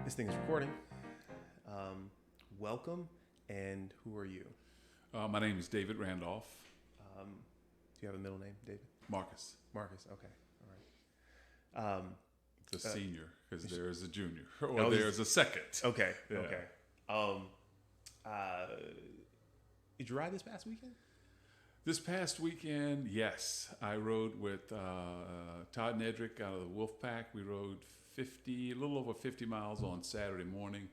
This thing is recording. Welcome, and who are you? My name is David Randolph. Do you have a middle name, David? Marcus, Marcus. Okay, all right. the senior, because there is a junior, or Oh, there's a second. Okay, Yeah. okay. Did you ride this past weekend? This past weekend, yes, I rode with Todd Nedrick out of the Wolf Pack. We rode a little over 50 miles on Saturday morning.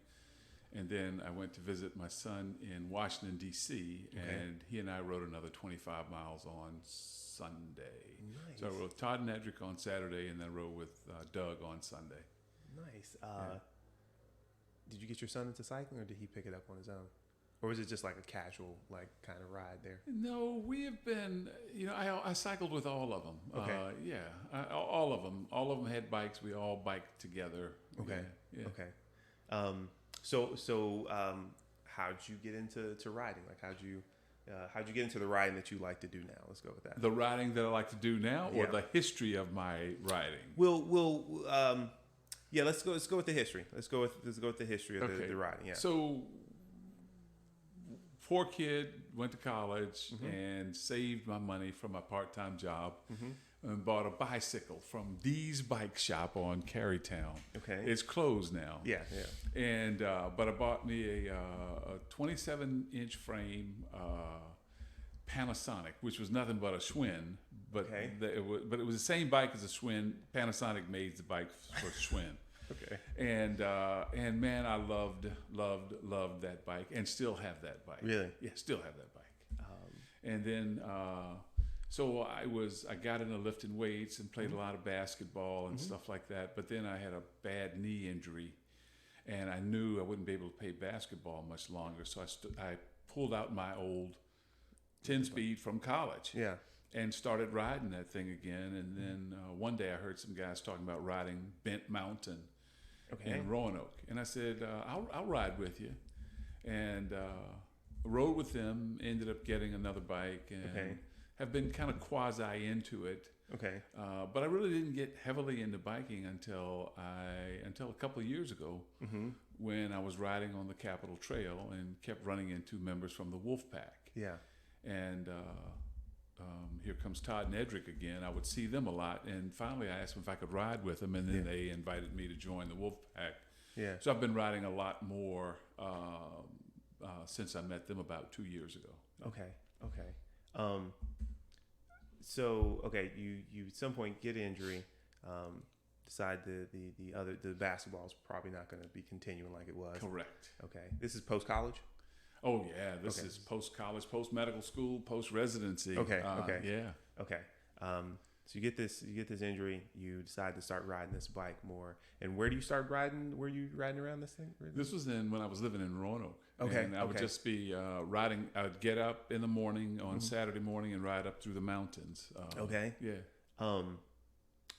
And then I went to visit my son in Washington, D.C., and he and I rode another 25 miles on Sunday. Nice. So I rode Todd Nedrick on Saturday, and then rode with Doug on Sunday. Nice. Did you get your son into cycling, or did he pick it up on his own? Or was it just like a casual, like, kind of ride there? No, we have been, I cycled with all of them. Okay. All of them. All of them had bikes. We all biked together. Okay. Yeah. Okay. So how'd you get into riding? Like, how'd you get into the riding that you like to do now? Let's go with that. The riding that I like to do now, or Yeah. the history of my riding? Let's go with the history. Let's go with the history of the riding. Yeah. So, poor kid, went to college and saved my money from my part-time job and bought a bicycle from Dee's Bike Shop on Carytown. Okay. It's closed now. Yeah. And but I bought me a 27-inch frame Panasonic, which was nothing but a Schwinn. But Okay. it was the same bike as a Schwinn. Panasonic made the bike for Schwinn. Okay. And man, I loved that bike, and still have that bike. Really? Yeah, still have that bike. And then so I got into lifting weights and played a lot of basketball and stuff like that. But then I had a bad knee injury, and I knew I wouldn't be able to play basketball much longer. So I pulled out my old 10-speed from college. Yeah. And started riding that thing again. And then one day I heard some guys talking about riding Bent Mountain in Roanoke. And I said, I'll ride with you. And rode with them, ended up getting another bike, and have been kind of quasi into it. Okay. But I really didn't get heavily into biking until a couple of years ago, when I was riding on the Capitol Trail and kept running into members from the Wolf Pack. Yeah. And here comes Todd Nedrick again. I would see them a lot, and finally I asked them if I could ride with them, and then they invited me to join the Wolf Pack. Yeah. So I've been riding a lot more since I met them about 2 years ago. Okay. You at some point get injury, decide the basketball is probably not going to be continuing like it was. Correct. Okay. This is post college. Oh yeah, this is post college, post medical school, post residency. Okay. Yeah. Okay. So you get this injury. You decide to start riding this bike more. And where do you start riding? Were you riding around this thing? This was when I was living in Roanoke. Okay. And I would just be riding. I would get up in the morning on Saturday morning and ride up through the mountains. Okay. Yeah.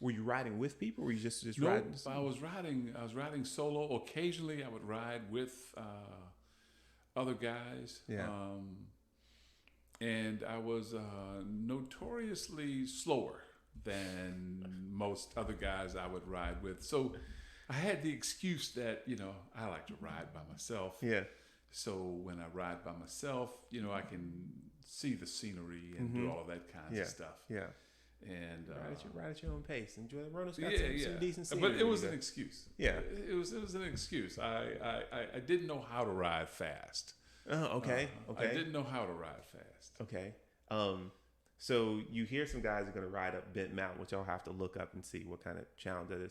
Were you riding with people, or were you just Nope, riding? I was riding solo. Occasionally, I would ride with other guys. Yeah. And I was notoriously slower than most other guys I would ride with. So I had the excuse that, I like to ride by myself. Yeah. So when I ride by myself, I can see the scenery and do all of that kind of stuff. Yeah. And Ride at your own pace. Enjoy the Roanoke's got yeah, some decent scenery. but it was an excuse. Yeah. It was an excuse. I didn't know how to ride fast. Okay. I didn't know how to ride fast. Okay. So you hear some guys are going to ride up Bent Mountain, which I'll have to look up and see what kind of challenge that is.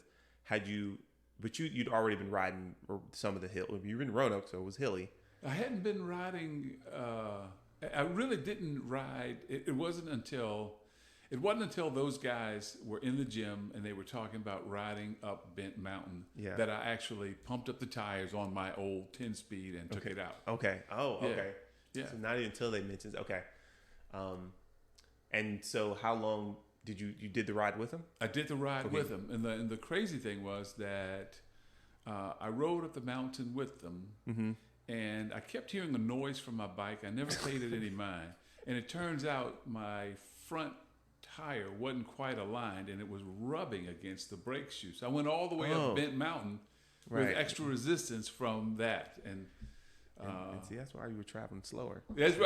You'd already been riding some of the hill. You were in Roanoke, so it was hilly. I hadn't been riding. I really didn't ride. It wasn't until those guys were in the gym and they were talking about riding up Bent Mountain that I actually pumped up the tires on my old 10-speed and took it out. Okay. Oh, Yeah. okay. Yeah. So not even until they mentioned. Okay. And so how long did you did the ride with them? I did the ride with them, and the crazy thing was that I rode up the mountain with them, and I kept hearing a noise from my bike. I never paid it any mind, and it turns out my front tire wasn't quite aligned, and it was rubbing against the brake shoe. So I went all the way up Bent Mountain Right. with extra resistance from that. And see, that's why you were traveling slower. That's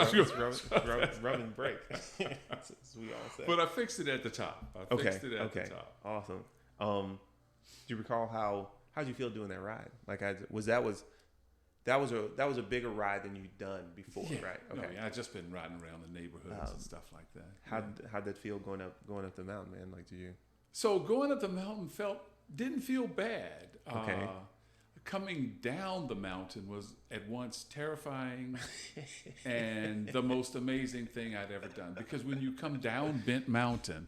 Rubbing brake. As we all say. But I fixed it at the top. I fixed it at the top. Awesome. Do you recall how'd you feel doing that ride? Like, that was a bigger ride than you'd done before, right? Okay. No, I've just been riding around the neighborhoods and stuff like that. How'd that feel going up the mountain, man? Like, did you? So going up the mountain didn't feel bad. Okay. Coming down the mountain was at once terrifying and the most amazing thing I'd ever done. Because when you come down Bent Mountain,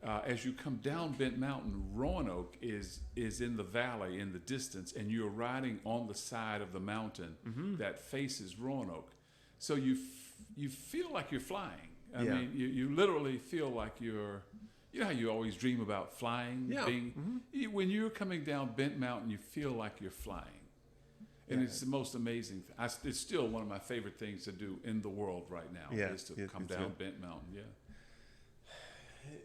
as you come down Bent Mountain, Roanoke is in the valley in the distance, and you're riding on the side of the mountain that faces Roanoke. So you feel like you're flying. I mean, you literally feel like you're. You know how you always dream about flying? Yeah. When you're coming down Bent Mountain, you feel like you're flying. And it's the most amazing thing. It's still one of my favorite things to do in the world right now, is to come down Bent Mountain,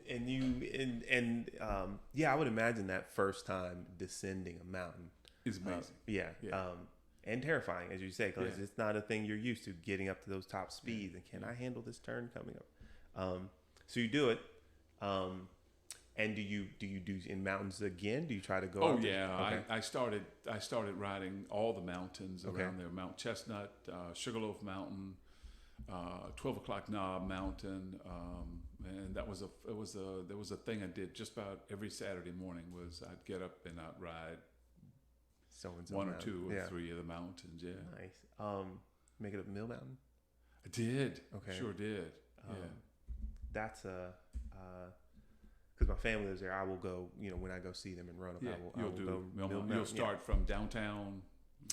And I would imagine that first time descending a mountain is amazing. And terrifying, as you say, because it's not a thing you're used to, getting up to those top speeds. And can I handle this turn coming up? So you do it. And do you do in mountains again? Do you try to go? Oh yeah, I started riding all the mountains around there: Mount Chestnut, Sugarloaf Mountain, 12 O'Clock Knob Mountain, and there was a thing I did just about every Saturday morning. Was I'd get up and I'd ride one or two or three of the mountains. Yeah, nice. Make it up Mill Mountain. I did. Okay, sure did. That's because my family lives there. I will go. When I go see them in Roanoke, You'll start from downtown,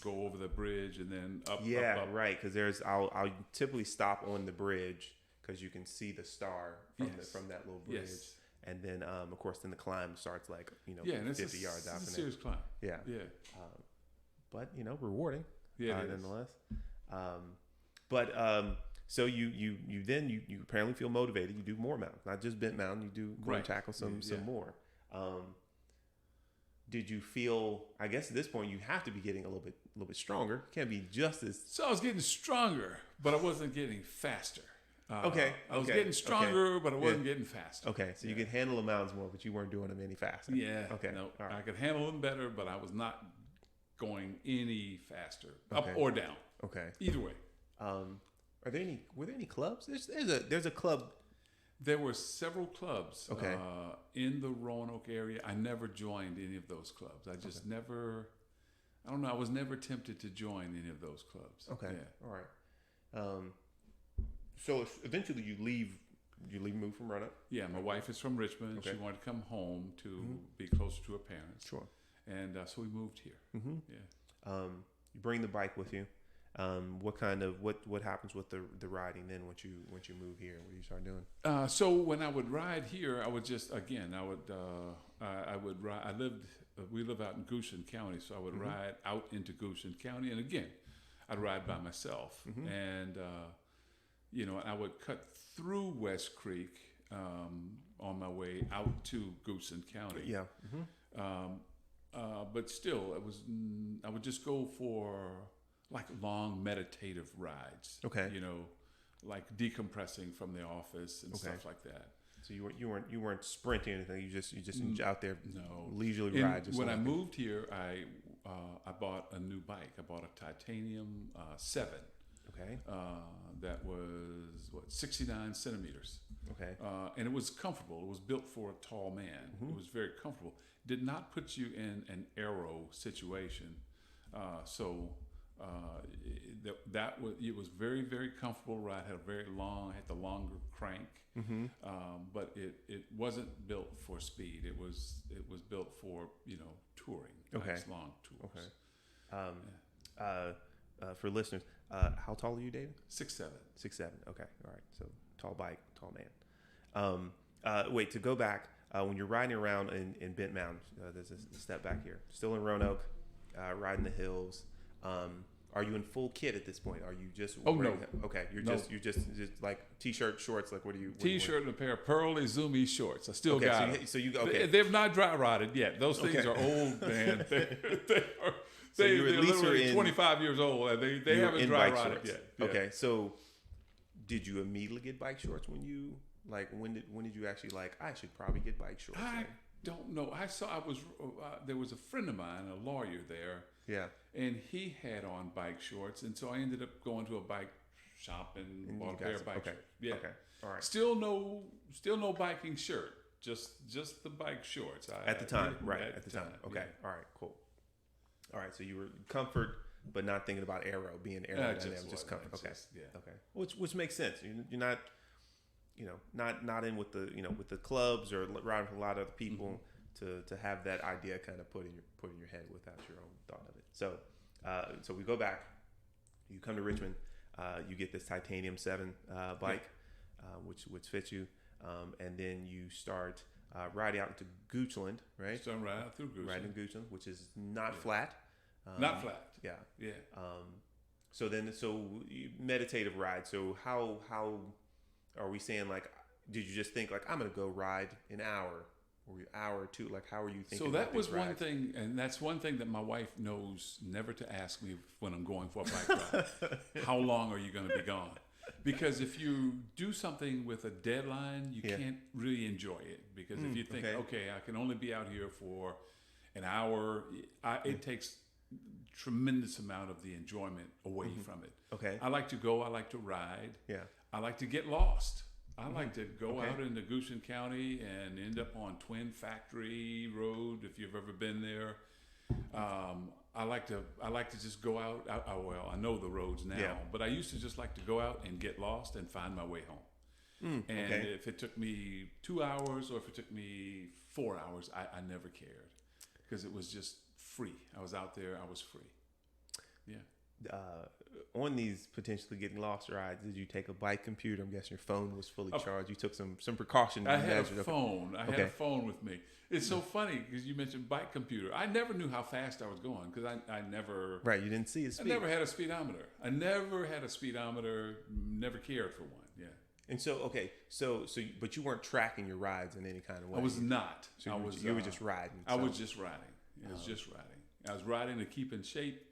go over the bridge, and then up. Up. Right. Because I'll typically stop on the bridge because you can see the star from that little bridge, and then of course then the climb starts 50 yards out. It's a serious climb. Yeah. But rewarding. Yeah. Nonetheless. So you apparently feel motivated. You do more mountains, not just Bent Mountain. You do go and tackle some more. Did you feel? I guess at this point you have to be getting a little bit stronger. Can't be just as. So I was getting stronger, but I wasn't getting faster. I was getting stronger, but I wasn't getting faster. Okay, so you could handle the mountains more, but you weren't doing them any faster. Yeah. Okay. No, right. I could handle them better, but I was not going any faster, up or down. Okay. Either way. Were there any clubs? There's a club. There were several clubs in the Roanoke area. I never joined any of those clubs. I just never. I don't know. I was never tempted to join any of those clubs. Okay. Yeah. All right. So eventually you move from Roanoke. Yeah, my wife is from Richmond. Okay. She wanted to come home to be closer to her parents. Sure. And so we moved here. Mm-hmm. Yeah. You bring the bike with you. What happens with the riding then once you move here? What do you start doing? So when I would ride here, I would ride. We live out in Goshen County, so I would ride out into Goshen County, and again, I'd ride by myself, and I would cut through West Creek on my way out to Goshen County. Yeah. But still, I would just go for like long meditative rides. Okay. Like decompressing from the office and stuff like that. So you weren't sprinting or anything. You just out there leisurely ride. When I moved here, I bought a new bike. I bought a titanium 7. Okay. That was 69 centimeters. Okay. And it was comfortable. It was built for a tall man. It was very comfortable. Did not put you in an aero situation. It was very, very comfortable ride. Had the longer crank, but it wasn't built for speed. It was built for touring. Okay. Nice long tours. Okay. For listeners, how tall are you, David? 6'7". 6'7". Okay. All right. So tall bike, tall man. Wait, to go back, when you're riding around in Bent Mountain, there's a step back here. Still in Roanoke, riding the hills. are you in full kit at this point? Are you just? Oh, no. Okay, you're No. just like t-shirt, shorts. Like what do you? T-shirt and a pair of pearly Zoomy shorts. I still got them. So you okay? They've not dry rotted yet. Those things are old, man. They're literally 25 years old, and they haven't dry rotted yet. Yeah. Okay, so did you immediately get bike shorts when you like? When did you actually like? I should probably get bike shorts. I don't know. There was a friend of mine, a lawyer there. Yeah. And he had on bike shorts, and so I ended up going to a bike shop and bought a pair of bike shorts. Yeah. Okay. All right. Still no biking shirt. Just the bike shorts. At the time, right? At the time. Okay. Yeah. All right. Cool. All right. So you were comfort, but not thinking about being aerodynamic. Just comfort. Okay. Okay. Which makes sense. You're not, not in with the clubs or riding with a lot of other people to have that idea kind of put in your head without your own thought of it. So we go back. You come to Richmond. You get this Titanium 7 bike, which fits you, and then you start riding out into Goochland, right? So I'm riding out through Goochland. Riding in Goochland, which is not flat. Not flat. Yeah. Yeah. So meditative ride. So how are we saying, like, did you just think like I'm gonna go ride an hour or an hour or two? Like, how are you thinking? So that was one rides? thing, and that's one thing that my wife knows never to ask me when I'm going for a bike ride. How long are you going to be gone? Because if you do something with a deadline, you can't really enjoy it. Because if you think, okay, I can only be out here for an hour, it takes tremendous amount of the enjoyment away from it. Okay. I like to go. I like to ride. Yeah. I like to get lost. I like to go out into Goochland County and end up on Twin Factory Road if you've ever been there. I like to just go out. I know the roads now, but I used to just like to go out and get lost and find my way home. And if it took me 2 hours or if it took me 4 hours, I never cared because it was just free. I was out there. I was free. Yeah. On these potentially getting lost rides, did you take a bike computer? I'm guessing your phone was fully charged. You took some precautions. I had a phone. I had a phone with me. It's so funny because you mentioned bike computer. I never knew how fast I was going because I never. Right, you didn't see a speed. I never had a speedometer. Never cared for one. Yeah. And but you weren't tracking your rides in any kind of way. I was not. So you were just riding. I was just riding. It was just riding. I was riding to keep in shape.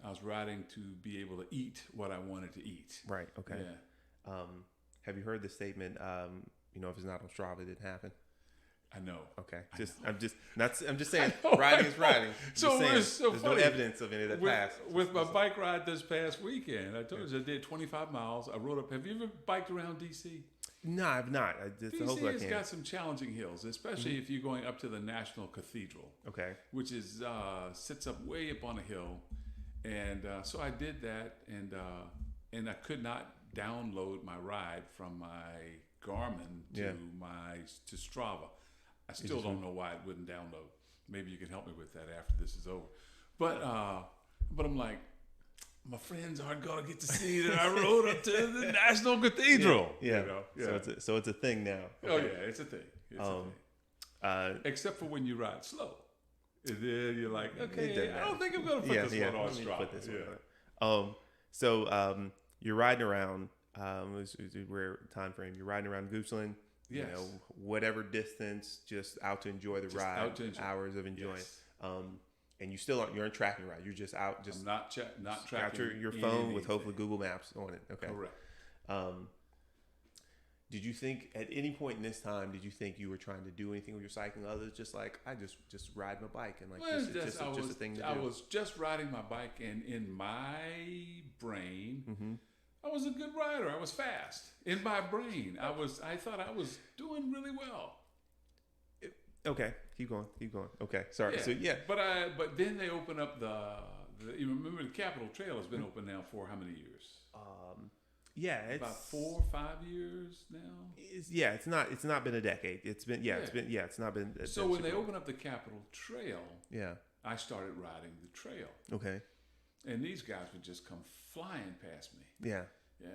I was riding to be able to eat what I wanted to eat. Right. Okay. Yeah. Have you heard the statement? If it's not on Strava, it didn't happen. I know. Okay. I'm just saying. Riding is riding. There's no evidence of any of that past. With my bike ride this past weekend, I told you I did 25 miles. I rode up. Have you ever biked around DC? No, I've not. DC has got some challenging hills, especially if you're going up to the National Cathedral. Okay. Which is sits up way up on a hill. And so I did that, and I could not download my ride from my Garmin to Strava. I still don't know why it wouldn't download. Maybe you can help me with that after this is over. But I'm like, my friends aren't gonna get to see that I rode up to the National Cathedral. Yeah. So it's a thing now. Okay. Oh yeah, it's a thing. It's a thing. Except for when you ride slow. And then you're like, okay, I don't think I'm going to put this one on Strava. So you're riding around. Where time frame? You're riding around Goochland. Yes. Whatever distance, just out to enjoy the ride. Hours of enjoying. Yes. And you're in tracking ride. You're just out. Just I'm not tracking. Out your phone with hopefully Google Maps on it. Okay. Correct. Did you think at any point in this time, did you think you were trying to do anything with your cycling other than just like, I just ride my bike and just a thing to do? I was just riding my bike, and in my brain, I was a good rider. I was fast. In my brain, I thought I was doing really well. Okay, keep going. Okay, sorry. Yeah. But then they open up you remember the Capitol Trail has been open now for how many years? It's about 4 or 5 years now. It's not been a decade. It's not been. So when they open up the Capitol Trail, I started riding the trail. Okay. And these guys would just come flying past me. Yeah. Yeah.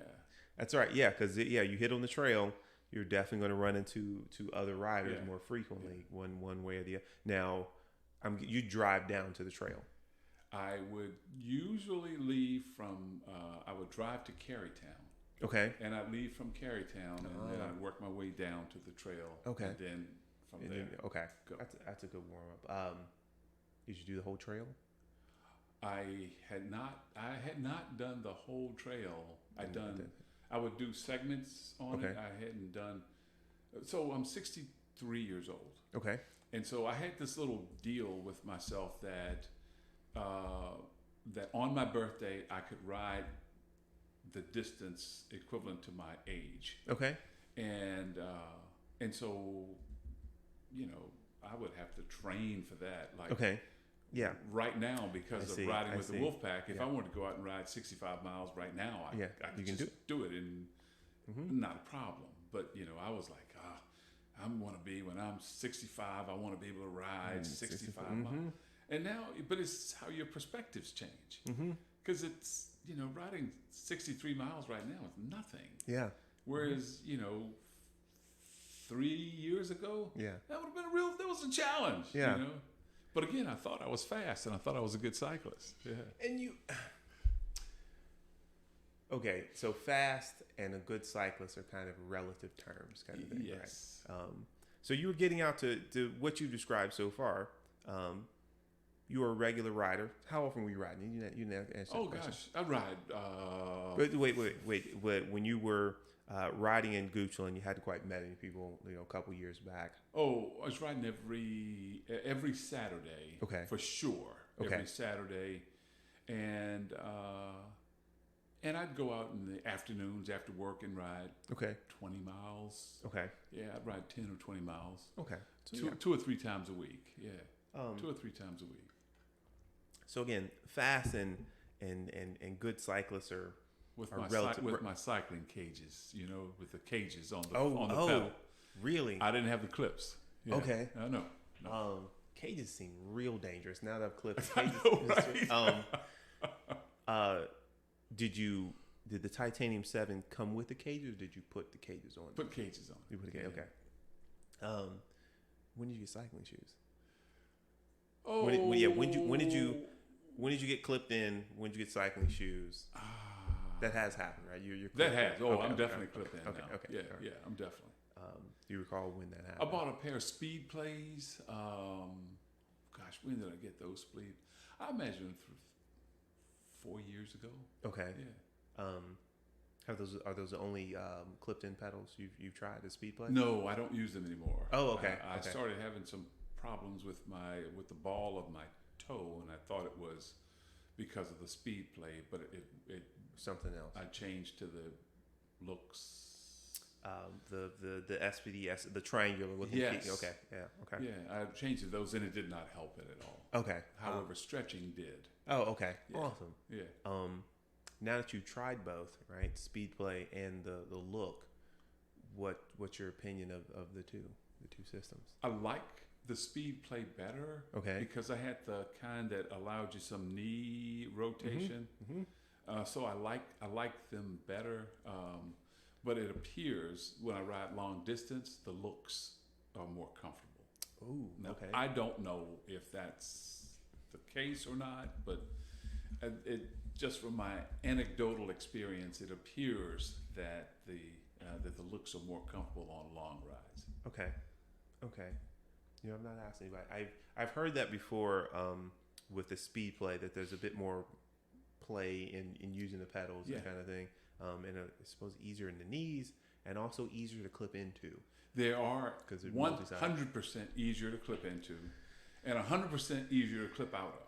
That's right. Yeah, because you hit on the trail, you're definitely going to run into other riders more frequently, one way or the other. Now, you drive down to the trail. I would usually leave from. I would drive to Carytown. Okay. And I'd leave from Carytown, and then I'd work my way down to the trail. Okay. And then from there. Okay. Go. That's a good warm up. Did you do the whole trail? I had not done the whole trail. I would do segments on it. I hadn't done. So I'm 63 years old. Okay. And so I had this little deal with myself that that on my birthday I could ride the distance equivalent to my age. Okay. And so, you know, I would have to train for that. Like, okay. Yeah. Right now, because of riding with the Wolfpack, if I wanted to go out and ride 65 miles right now, I could just do it, and not a problem. But you know, I was like, I want to be, when I'm 65, I want to be able to ride 65 miles. And now, but it's how your perspectives change. Because it's, you know, riding 63 miles right now is nothing. Yeah. Whereas, you know, 3 years ago, that would have been that was a challenge. Yeah. You know? But again, I thought I was fast, and I thought I was a good cyclist. Yeah. And you, okay, so fast and a good cyclist are kind of relative terms, kind of thing, yes. Right? So you were getting out to what you described so far. You were a regular rider. How often were you riding? You didn't answer that question. Gosh, I ride. But wait. When you were riding in Goochland, you hadn't quite met any people, you know, a couple years back. Oh, I was riding every Saturday. Okay. For sure. Okay. Every Saturday, and I'd go out in the afternoons after work and ride. Okay. 20 miles. Okay. Yeah, I'd ride 10 or 20 miles. Okay. So two or three times a week. Yeah. 2 or 3 times a week. So again, fast and good cyclists are with my cycling cages, you know, with the cages on the pedal. pedal. Really? I didn't have the clips. Yeah. Okay. I know. Cages seem real dangerous now that I've clipped I cages. know, right? Did the Titanium 7 come with the cages, or did you put the cages on? Put cages on. You put the cages. Okay. When did you get cycling shoes? Oh. When did you get clipped in? When did you get cycling shoes? That has happened, right? You're that has. Oh, okay, I'm definitely clipped in now. Okay. Yeah, right. yeah, I'm definitely. Do you recall when that happened? I bought a pair of speed plays. Gosh, when did I get those speed? I imagine 4 years ago. Okay. Yeah. Are those the only clipped-in pedals you've tried, the speed play? No, I don't use them anymore. Oh, okay. I started having some problems with the ball of my toe, and I thought it was because of the speed play, but it something else. I changed to the looks. The SPDS, the triangular looking. Yes. Okay. Yeah. Okay. Yeah, I changed to those, and it did not help it at all. Okay. However, stretching did. Oh, okay. Yeah. Awesome. Yeah. Now that you've tried both, right, speed play and the look, what's your opinion of the two systems? I like the speed play better. Okay. Because I had the kind that allowed you some knee rotation. So I like them better. But it appears when I ride long distance, the looks are more comfortable. Ooh, now, okay. I don't know if that's the case or not, but it just from my anecdotal experience, it appears that the looks are more comfortable on long rides. Okay. You know, I've not asked anybody. I've heard that before with the speed play, that there's a bit more play in using the pedals, that kind of thing. And I suppose easier in the knees and also easier to clip into. They are 100% easier to clip into and 100% easier to clip out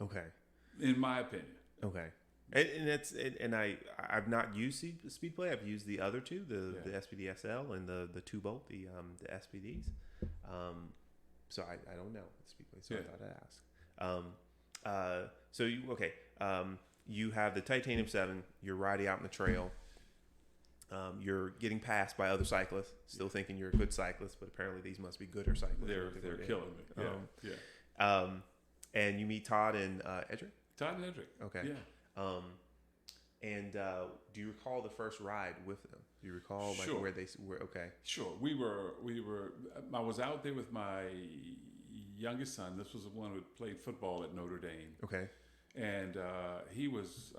of. Okay. In my opinion. Okay. And I've not used speed play. I've used the other two, the SPD SL and the 2-bolt, the SPDs. So I don't know the speed play, so I thought I'd ask. You have the Titanium 7. You're riding out in the trail. You're getting passed by other cyclists, still thinking you're a good cyclist, but apparently these must be gooder cyclists. They're killing me. Yeah. And you meet Todd and Edric? Todd and Edric. Okay. Yeah. And do you recall the first ride with them? Do you recall where they were? Okay. Sure. We were. I was out there with my youngest son. This was the one who played football at Notre Dame. Okay. and he was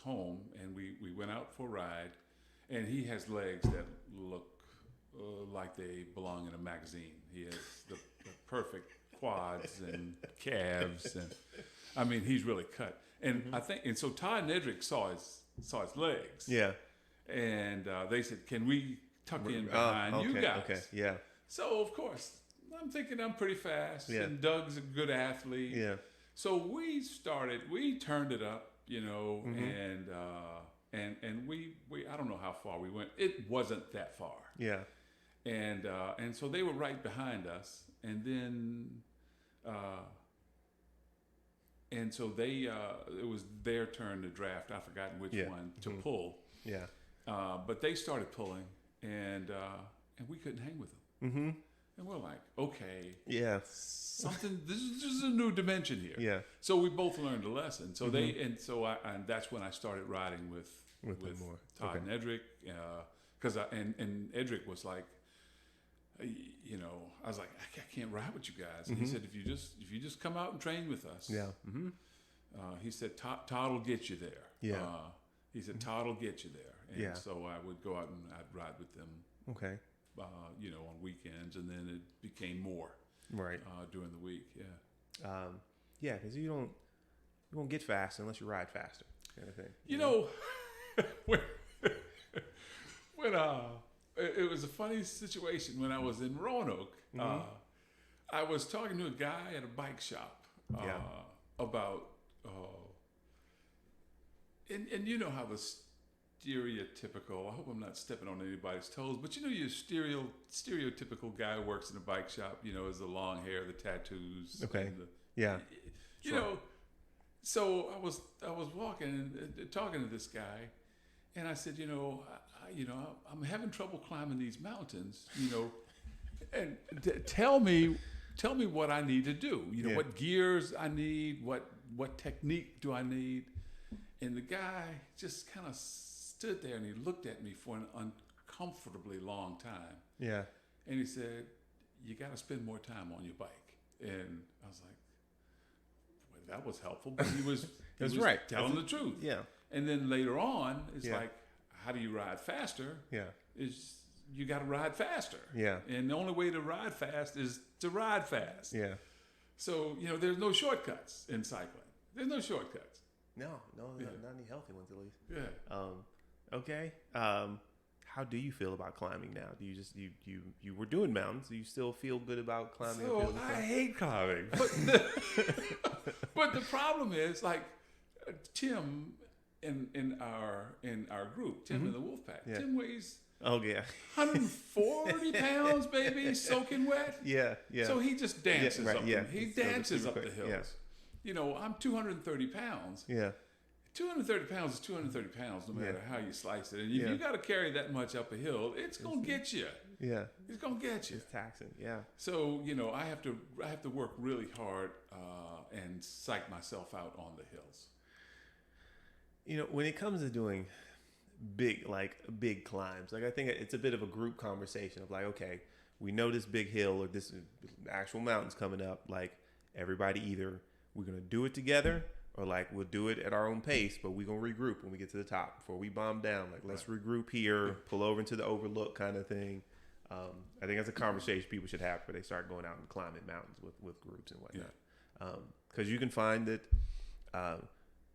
home, and we went out for a ride, and he has legs that look like they belong in a magazine. He has the perfect quads and calves, and I mean he's really cut. And I think, and so Todd and Edric saw his legs. Yeah. And they said, "Can we tuck in behind you guys?" Okay. Yeah. So of course, I'm thinking I'm pretty fast, Yeah. and Doug's a good athlete. Yeah. So we turned it up, and we I don't know how far we went. It wasn't that far. Yeah. And so they were right behind us, and then and so they it was their turn to draft. I've forgotten which one to pull. Yeah. But they started pulling, and we couldn't hang with them. Mm-hmm. And we're like, okay, Yeah. something. This is a new dimension here. Yeah. So we both learned a lesson. So and that's when I started riding with them more. Todd and Edric, because and Edric was like, I was like, I can't ride with you guys. And he said, if you just come out and train with us, Yeah. Mm-hmm. He said Todd will get you there. Yeah. He said Todd will get you there. And Yeah. so I would go out and I'd ride with them. Okay. On weekends, and then it became more Right. during the week. Yeah. Yeah, because you won't get fast unless you ride faster, kind of thing. When it was a funny situation when I was in Roanoke. I was talking to a guy at a bike shop about and you know how the stereotypical, I hope I'm not stepping on anybody's toes, but your stereotypical guy who works in a bike shop, is the long hair, the tattoos. Okay. And Yeah. So I was walking and talking to this guy, and I said, I'm having trouble climbing these mountains, and tell me what I need to do. What gears I need, what technique do I need? And the guy just kind of stood there and he looked at me for an uncomfortably long time. Yeah. And he said, "You got to spend more time on your bike." And I was like, well, that was helpful, but he was right. telling the truth. Yeah. And then later on, it's like, how do you ride faster? Yeah. Is you got to ride faster. Yeah. And the only way to ride fast is to ride fast. Yeah. So, there's no shortcuts in cycling. There's no shortcuts. No, not any healthy ones at least. Yeah. Okay. How do you feel about climbing now? Do you just you were doing mountains? Do you still feel good about climbing? So I hate climbing, but the problem is like Tim in our group, Tim in the Wolfpack. Yeah. Tim weighs 140 pounds, baby, soaking wet. Yeah. So he just dances right, up. yeah. He dances up the quick, hills. I'm 230 pounds. Yeah. 230 pounds is 230 pounds, no matter how you slice it. And if you got to carry that much up a hill, it's gonna get you. Yeah. It's gonna get you. It's taxing. Yeah. So I have to work really hard and psych myself out on the hills. When it comes to doing big climbs, like I think it's a bit of a group conversation of like, okay, we know this big hill or this actual mountain's coming up. Like everybody either we're gonna do it together, or like we'll do it at our own pace, but we're gonna regroup when we get to the top before we bomb down. Like let's regroup here, pull over into the overlook kind of thing. I think that's a conversation people should have before they start going out and climbing mountains with groups and whatnot. Because you can find that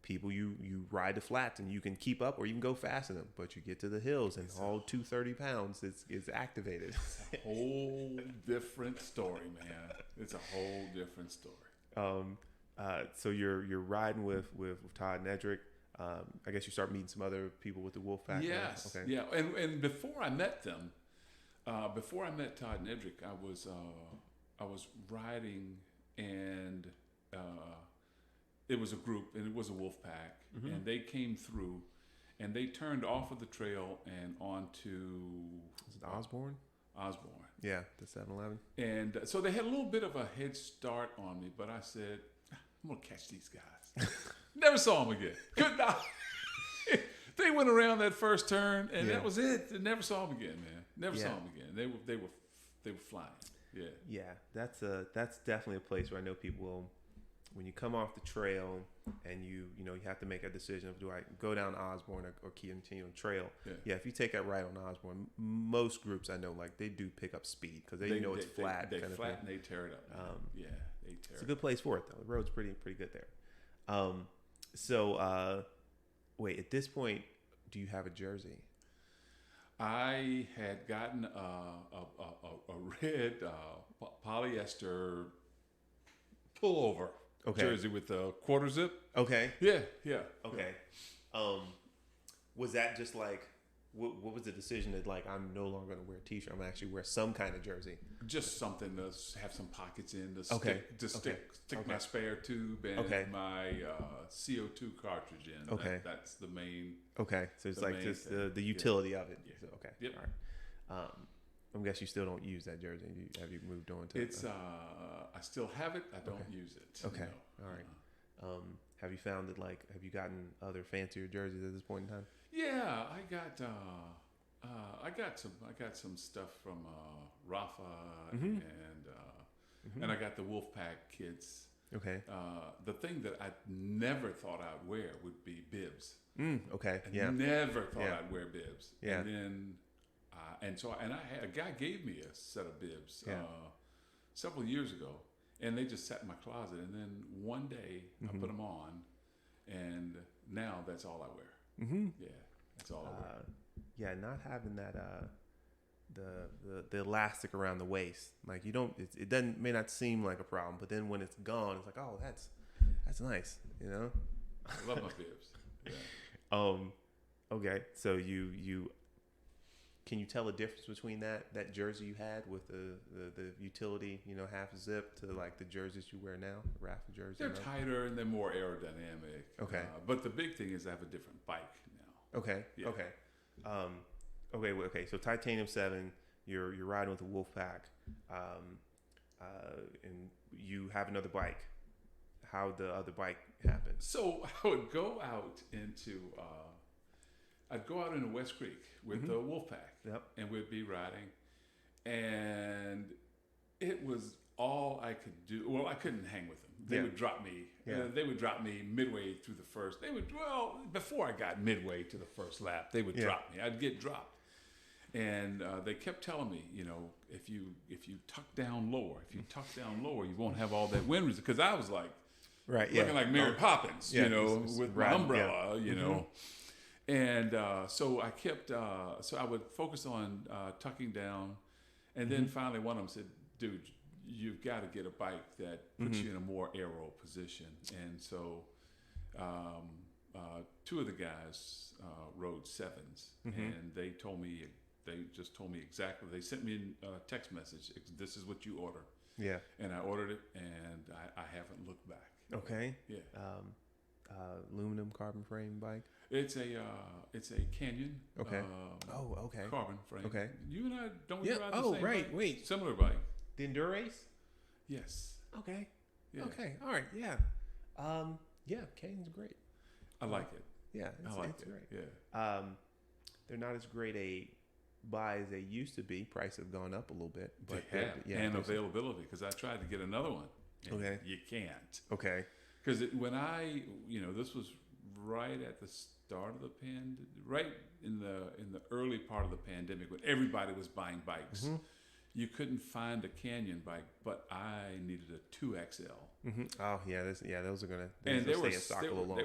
people you ride the flats and you can keep up or even go faster than them, but you get to the hills and all 230 pounds is activated. It's a whole different story, man. It's a whole different story. So you're riding with Todd and Edric. I guess you start meeting some other people with the Wolfpack. Yes. Okay. Yeah. And before I met them, before I met Todd and Edric, I was riding, and it was a group, and it was a Wolfpack, and they came through, and they turned off of the trail and onto. Is it Osborne? Osborne. Yeah, the 7-Eleven. And so they had a little bit of a head start on me, but I said, I'm going to catch these guys. Never saw them again. Could not. They went around that first turn, and that was it. I never saw them again, man. Never saw them again. They were flying. Yeah. Yeah, that's definitely a place where I know people when you come off the trail and you have to make a decision of, do I go down Osborne or continue on trail? Yeah, if you take that right on Osborne, most groups I know, like, they do pick up speed because they know it's flat. They flat and they tear it up. They tear it. It's a good place for it though. The road's pretty good there. Wait, at this point, do you have a jersey? I had gotten a red polyester pullover jersey with a quarter zip. Okay. Yeah. Okay. Was that just like, what was the decision that, like, I'm no longer going to wear a t-shirt, I'm going to actually wear some kind of jersey? Just something to have some pockets in to stick my spare tube and my CO2 cartridge in. Okay. That's the main. Okay. So it's like just the utility of it. Yeah. So, okay. Yep. All right. I guess you still don't use that jersey. Have you moved on to it? I still have it. I don't use it. Okay. All right. Have you found that, like, have you gotten other fancier jerseys at this point in time? Yeah, I got some stuff from Rafa and I got the Wolfpack kids. Okay. The thing that I never thought I'd wear would be bibs. Okay. I never thought I'd wear bibs. Yeah. And then a guy gave me a set of bibs several years ago, and they just sat in my closet. And then one day I put them on, and now that's all I wear. Yeah, that's all I wear. Yeah, not having that the elastic around the waist, like, you don't. It may not seem like a problem, but then when it's gone, it's like, oh, that's nice. I love my bibs. Yeah. Okay, so you can you tell a difference between that jersey you had with the utility, half zip, to, like, the jerseys you wear now, the Rafa jersey? They're tighter and they're more aerodynamic. Okay. But the big thing is I have a different bike now. Okay. Yeah. Okay. Okay. So Titanium 7, you're riding with the Wolfpack, and you have another bike. How'd the other bike happen? So I would go out into West Creek with the Wolfpack. Yep. And we'd be riding, and it was all I could do. Well, I couldn't hang with them. They would drop me. They would drop me midway through the first. Before I got midway to the first lap, they would drop me. I'd get dropped, and they kept telling me, if you tuck down lower, you won't have all that wind resistance. Because I was like, looking like Mary Poppins, with my umbrella, And so I kept. So I would focus on tucking down, and then finally one of them said, "Dude, you've got to get a bike that puts you in a more aero position." And so two of the guys rode sevens, and they just told me exactly. They sent me a text message. This is what you order. Yeah. And I ordered it, and I haven't looked back. Okay. Yeah. Aluminum carbon frame bike. It's a Canyon. Okay. Okay. Carbon frame. Okay. You and I don't ride the same right. bike? Wait. Similar bike. The Endurace? Yes. Okay. Yeah. Okay. All right. Yeah. Canyon's great. I like it. Yeah. I like it's it. great. Yeah. They're not as great a buy as they used to be. Prices have gone up a little bit, but and availability, because I tried to get another one. Okay. You can't. Okay. Because when this was right at the start of the right in the early part of the pandemic, when everybody was buying bikes. You couldn't find a Canyon bike, but I needed a 2XL. Oh yeah, those are gonna. And there were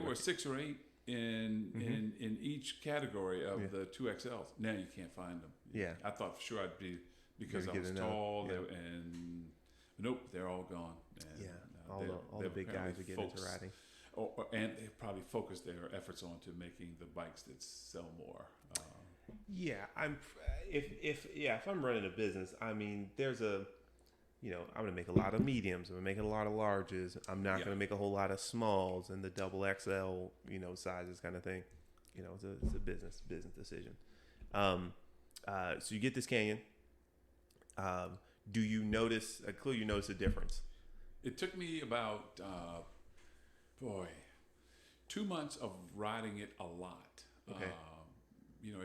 were 6 or 8 in each category of the 2XLs. Now you can't find them. Yeah, I thought for sure I'd be, because I was tall, and nope, they're all gone. And, all the big guys are getting into riding. And they probably focused their efforts on to making the bikes that sell more. If I'm running a business, I mean, there's I'm gonna make a lot of mediums. I'm making a lot of larges. I'm not gonna make a whole lot of smalls and the double XL, sizes kind of thing. It's a business decision. So you get this Canyon. Do you notice? Clearly, you notice a difference. It took me about 2 months of riding it a lot. Okay.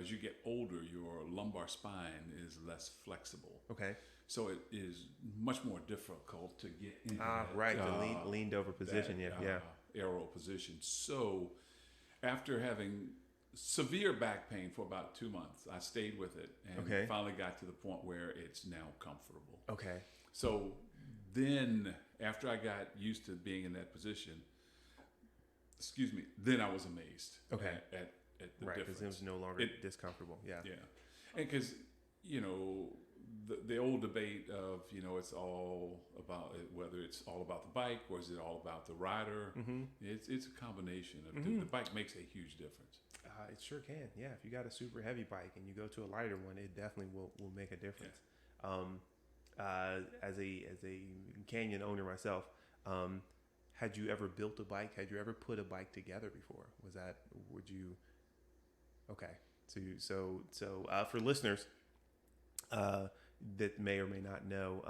as you get older, your lumbar spine is less flexible. Okay. So it is much more difficult to get into Right. The leaned over position. aero position. So after having severe back pain for about 2 months, I stayed with it and finally got to the point where it's now comfortable. Okay. So then after I got used to being in that position, then I was amazed at the right, difference. because it was no longer discomfortable. Yeah. Yeah. And because, the old debate of, it's all about whether it's all about the bike or is it all about the rider. Mm-hmm. It's a combination of the bike makes a huge difference. It sure can. Yeah. If you got a super heavy bike and you go to a lighter one, it definitely will make a difference. Yeah. As a canyon owner myself, had you ever built a bike? Had you ever put a bike together before? Okay. So for listeners that may or may not know,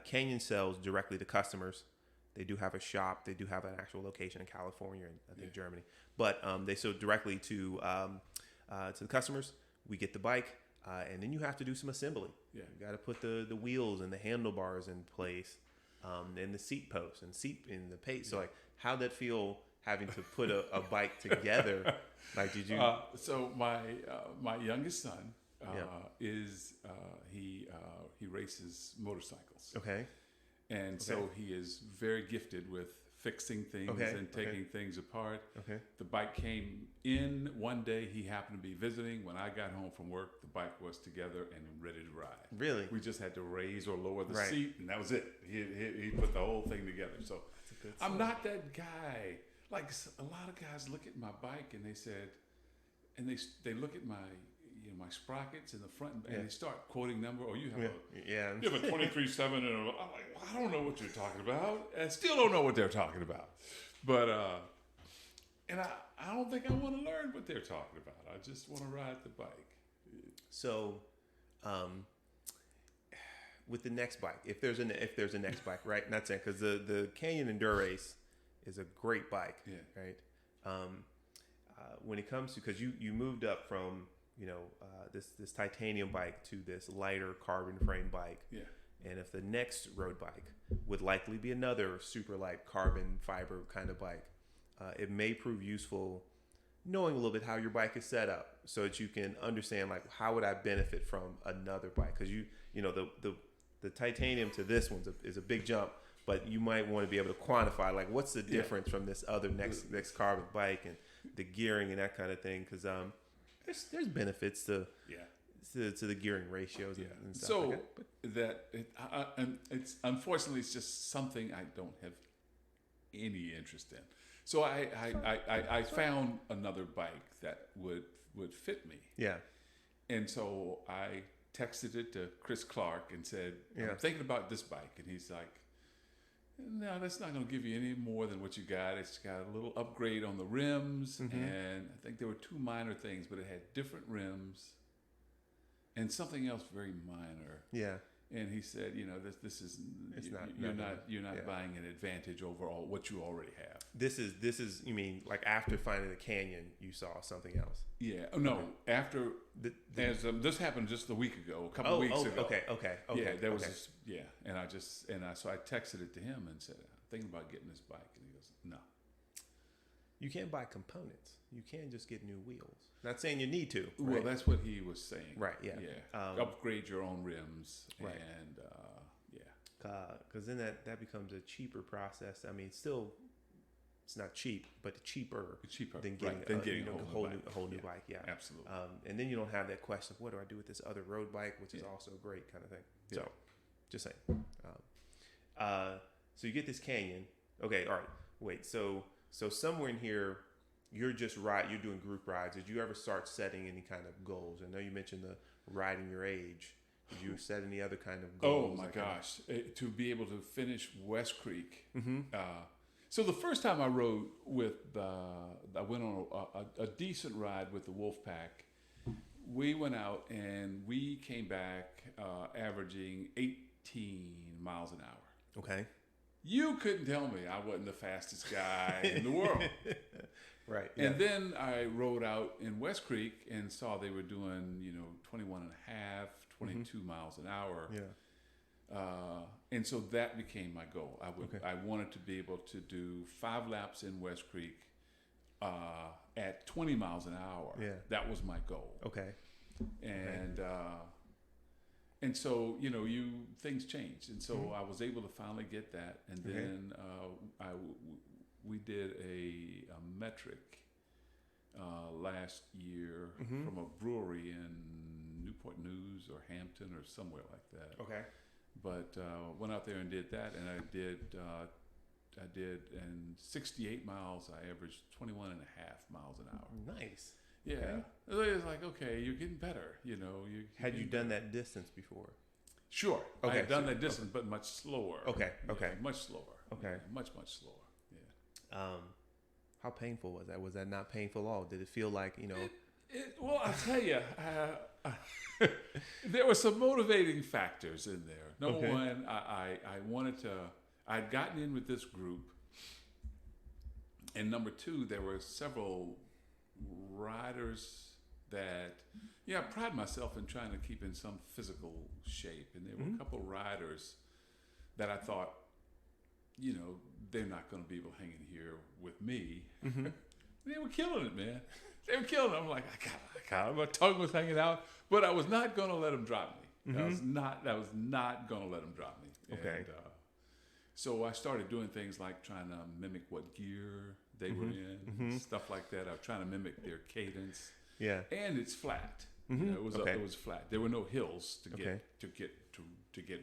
Canyon sells directly to customers. They do have a shop. They do have an actual location in California and I think Germany. But they sell directly to the customers. We get the bike, and then you have to do some assembly. Yeah. You got to put the wheels and the handlebars in place, and the seat posts and seat in the pace. So how'd that feel having to put a bike together? Did you? So my youngest son is he races motorcycles. Okay. And so he is very gifted with fixing things and taking things apart. Okay. The bike came in one day. He happened to be visiting. When I got home from work, the bike was together and ready to ride. Really? We just had to raise or lower the seat, and that was it. He put the whole thing together. So I'm not that guy. Like a lot of guys look at my bike and they said, and they look at my my sprockets in the front and they start quoting number. Oh, you have a 23.7 and I'm like, I don't know what you're talking about. I still don't know what they're talking about. But and I don't think I want to learn what they're talking about. I just want to ride the bike. So, with the next bike, if there's a next bike, right? Not saying because the Canyon Endurace is a great bike, right? When it comes to, because you moved up from this titanium bike to this lighter carbon frame bike, and if the next road bike would likely be another super light carbon fiber kind of bike, it may prove useful knowing a little bit how your bike is set up so that you can understand how would I benefit from another bike, because the titanium to this one is a big jump. But you might want to be able to quantify what's the difference from this other next carbon bike and the gearing and that kind of thing, because there's benefits to the gearing ratios and stuff. So like that. and it's unfortunately it's just something I don't have any interest in. So I found another bike that would fit me. Yeah. And so I texted it to Chris Clark and said, I'm thinking about this bike, and he's like, no, that's not going to give you any more than what you got. It's got a little upgrade on the rims, and I think there were 2 minor things, but it had different rims and something else very minor. Yeah. And he said, this is you're not buying an advantage over what you already have. This is you mean after finding the Canyon, you saw something else? Yeah. No. After this happened just a week ago, a couple weeks ago. Okay. Yeah. There was this, and so I texted it to him and said, I'm thinking about getting this bike, and he goes, no. You can't buy components. You can't just get new wheels. Not saying you need to. Right? Well, that's what he was saying. Right. Yeah. Yeah. Upgrade your own rims. Right. And because then that becomes a cheaper process. I mean, still, it's not cheap, but cheaper than getting a whole new bike. Yeah. Absolutely. And then you don't have that question of what do I do with this other road bike, which is also great kind of thing. Yeah. So, just saying. So you get this Canyon. Okay. All right. Wait. So somewhere in here, you're doing group rides. Did you ever start setting any kind of goals? I know you mentioned the riding your age. Did you set any other kind of goals? Oh my gosh. To be able to finish West Creek. Mm-hmm. So the first time I rode I went on a decent ride with the Wolfpack. We went out and we came back averaging 18 miles an hour. Okay. You couldn't tell me I wasn't the fastest guy in the world. Right. And then I rode out in West Creek and saw they were doing, 21 and a half, 22 miles an hour. Yeah. And so that became my goal. Okay. I wanted to be able to do 5 laps in West Creek at 20 miles an hour. Yeah. That was my goal. Okay. And so, things changed. And so I was able to finally get that. And then we did a metric last year from a brewery in Newport News or Hampton or somewhere like that. Okay. But went out there and did that, and I did in 68 miles, I averaged 21 and a half miles an hour. Nice. Yeah. Okay. It was like, okay, you're getting better, Had you done that distance before? Sure. Okay. I had done that distance, but much slower. Okay. Okay. Yeah, much slower. Okay. Yeah, much slower. Yeah. How painful was that? Was that not painful at all? Did it feel like, Well, I'll tell you, there were some motivating factors in there. Number one, I wanted to, I'd gotten in with this group. And number two, there were several riders that, I pride myself in trying to keep in some physical shape. And there were a couple riders that I thought, they're not going to be able to hang in here with me. They were killing it, man. They were killing it. I'm like, I got it. My tongue was hanging out, but I was not going to let them drop me. I was not going to let them drop me. Okay. And, so I started doing things like trying to mimic what gear they were in, stuff like that. I was trying to mimic their cadence. Yeah. And it's flat. It was flat. There were no hills to get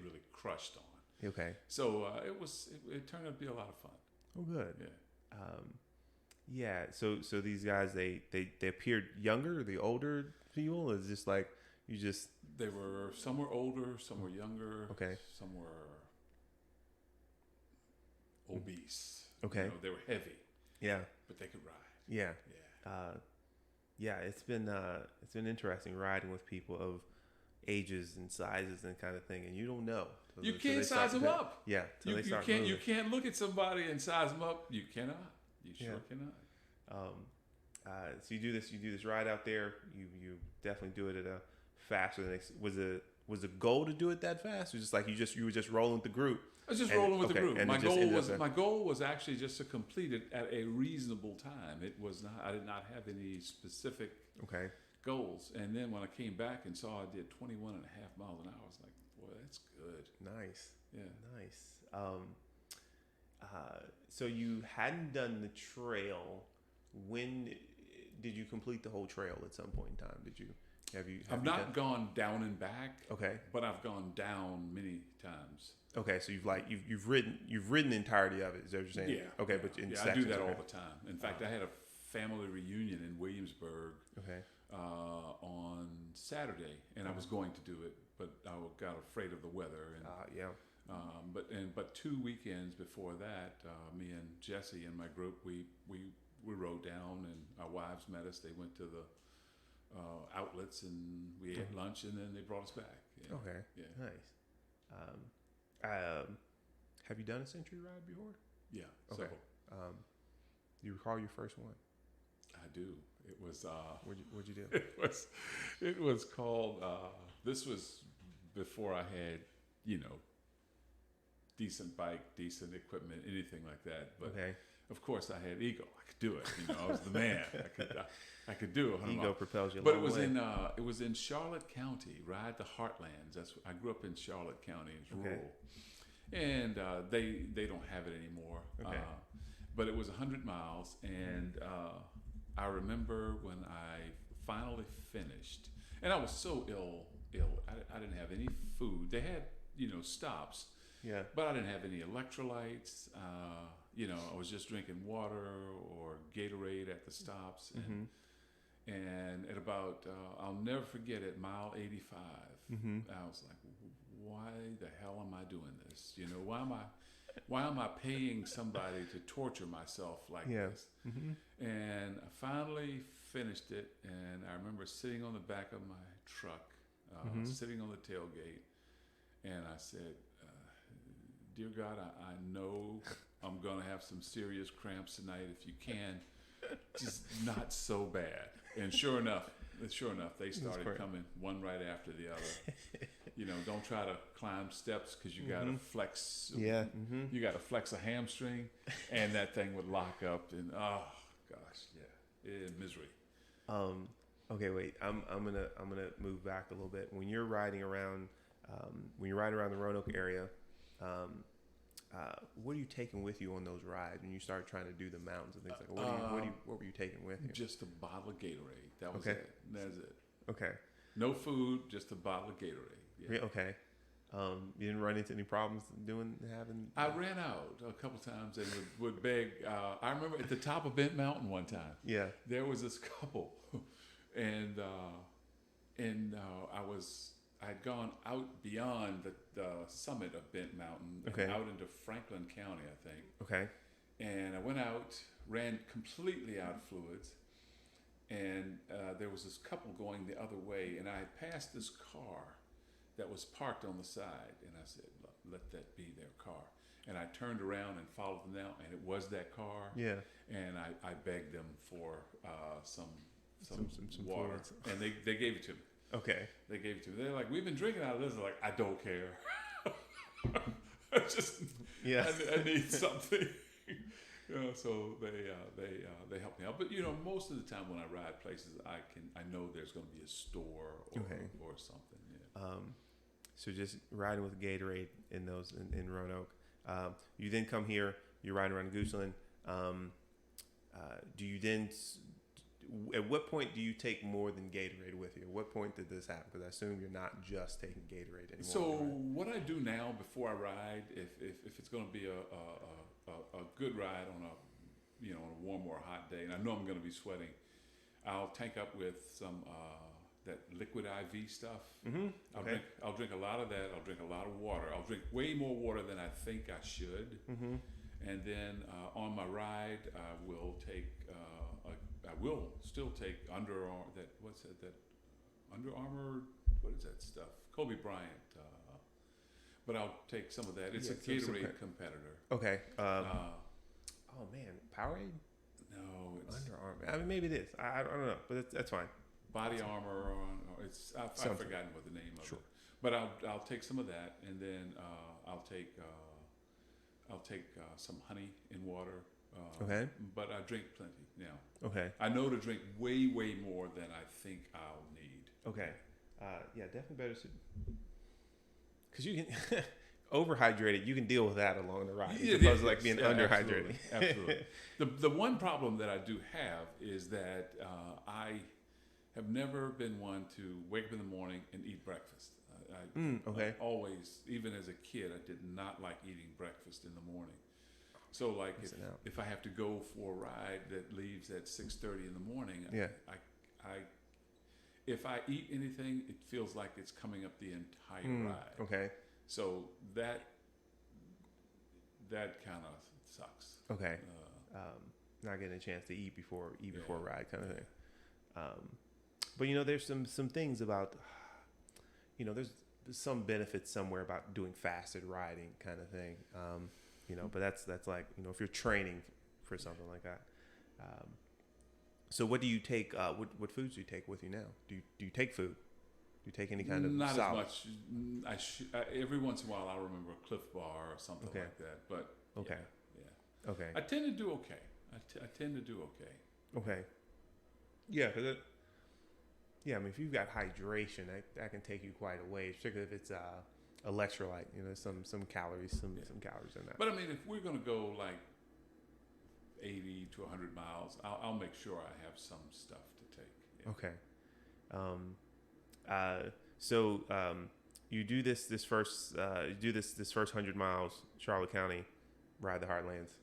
really crushed on. Okay. So it turned out to be a lot of fun. Oh, good. Yeah. So these guys, they appeared younger, the older people? Is just like They were, some were older, some were younger. Okay. Some were obese. Okay. They were heavy. Yeah. But they could ride. Yeah. Yeah. It's been interesting riding with people of ages and sizes and kind of thing, and you don't know. You can't size them up. Yeah. You can't look at somebody and size them up. You cannot. You sure cannot. So you do this ride out there. You definitely do it at a faster than was the goal to do it that fast? Or just like you were just rolling with the group? I was just rolling with the group. And My goal was actually just to complete it at a reasonable time. It was not. I did not have any specific goals. And then when I came back and saw I did 21 and a half miles an hour, I was like, boy, that's good. Nice. Yeah. Nice. So you hadn't done the trail. When did you complete the whole trail? At some point in time, did you? Have not gone down and back. Okay. But I've gone down many times. Okay, so you've ridden the entirety of it. Is that what you're saying? Yeah. Okay, but in I sections, do that all the time. In fact, I had a family reunion in Williamsburg. Okay. On Saturday, and I was going to do it, but I got afraid of the weather. And but 2 weekends before that, me and Jesse and my group, we rode down, and our wives met us. They went to the outlets, and we ate lunch, and then they brought us back. Yeah. Okay. Yeah. Nice. Have you done a century ride before? Yeah. Okay. Do you recall your first one? I do. It was. What'd you do? It was called. This was before I had, decent bike, decent equipment, anything like that. But of course, I had ego. I could do it. I was the man. I could do it. Ego propels you. But it was in Charlotte County. Ride the Heartlands. I grew up in Charlotte County. It's rural, and they don't have it anymore. Okay. But it was 100 miles, and I remember when I finally finished, and I was so ill. I didn't have any food. They had, stops. Yeah. But I didn't have any electrolytes. I was just drinking water or Gatorade at the stops. And at about, I'll never forget, at mile 85, I was like, why the hell am I doing this? Why am I paying somebody to torture myself like this? And I finally finished it, and I remember sitting on the back of my truck, sitting on the tailgate, and I said, dear God, I know I'm gonna have some serious cramps tonight. If you can, just not so bad. And sure enough, they started coming one right after the other. Don't try to climb steps because you gotta flex. Yeah. You gotta flex a hamstring, and that thing would lock up. And oh gosh, misery. Okay, wait. I'm gonna move back a little bit. When you're riding around, the Roanoke area, what are you taking with you on those rides when you start trying to do the mountains and things like that? What were you taking with you? Just a bottle of Gatorade. That was Okay. it. That's it. Okay. No food, just a bottle of Gatorade. Yeah. Okay. You didn't run into any problems I ran out a couple times and would beg. I remember at the top of Bent Mountain one time. Yeah. There was this couple, and I'd gone out beyond the summit of Bent Mountain, Okay. and out into Franklin County, I think. Okay. And I went out, ran completely out of fluids, and there was this couple going the other way, and I passed this car that was parked on the side, and I said, let that be their car. And I turned around and followed them out, and it was that car. Yeah. And I begged them for some water, fluids. and they gave it to me. Okay. They gave it to me. They're like, we've been drinking out of this. I'm like, I don't care. Yeah. I need something. So they help me out. But most of the time when I ride places, I know there's going to be a store or something. Yeah. So just riding with Gatorade in Roanoke. You then come here. You're riding around Gooseland. Do you then? At what point do you take more than Gatorade with you? At what point did this happen? Because I assume you're not just taking Gatorade anymore. So what I do now before I ride, if it's going to be a good ride on a warm or a hot day, and I know I'm going to be sweating, I'll tank up with some that liquid IV stuff. Mm-hmm. Okay. I'll drink a lot of that. I'll drink a lot of water. I'll drink way more water than I think I should. Mm-hmm. And then on my ride, I will take. I will still take Under Armour. What is that stuff? Kobe Bryant. But I'll take some of that. It's a Gatorade competitor. Okay. Oh man, Powerade? No, it's Under Armour. I mean, maybe it is. I don't know, but that's fine. Body Armor. I've forgotten what the name of it. But I'll take some of that, and then I'll take some honey in water. Okay. But I drink plenty now. Okay. I know to drink way more than I think I'll need. Okay. Yeah, definitely better to, because you can overhydrated. You can deal with that along the ride, as opposed to like being underhydrated. Absolutely. The one problem that I do have is that I have never been one to wake up in the morning and eat breakfast. Okay. I always, even as a kid, I did not like eating breakfast in the morning. So like if I have to go for a ride that leaves at 6:30 in the morning, yeah. If I eat anything, it feels like it's coming up the entire ride. Okay. So that kind of sucks. Okay. Not getting a chance to eat before a ride kind of thing. But there's some things about, there's some benefits somewhere about doing fasted riding kind of thing. But that's like, if you're training for something like that. So what do you take? What foods do you take with you now? Do you take food? Do you take any kind of not solid? As much. Every once in a while I'll remember a Cliff Bar or something like that. But okay, yeah. Okay. I tend to do okay. I tend to do okay. Okay. Yeah, because I mean, if you've got hydration, that can take you quite a ways, particularly if it's electrolyte. Some calories, some calories in that. But I mean, if we're gonna go like 80 to 100 miles, I'll make sure I have some stuff to take. Yeah. Okay. So you do this first 100 miles, Charlotte County, ride the Heartlands.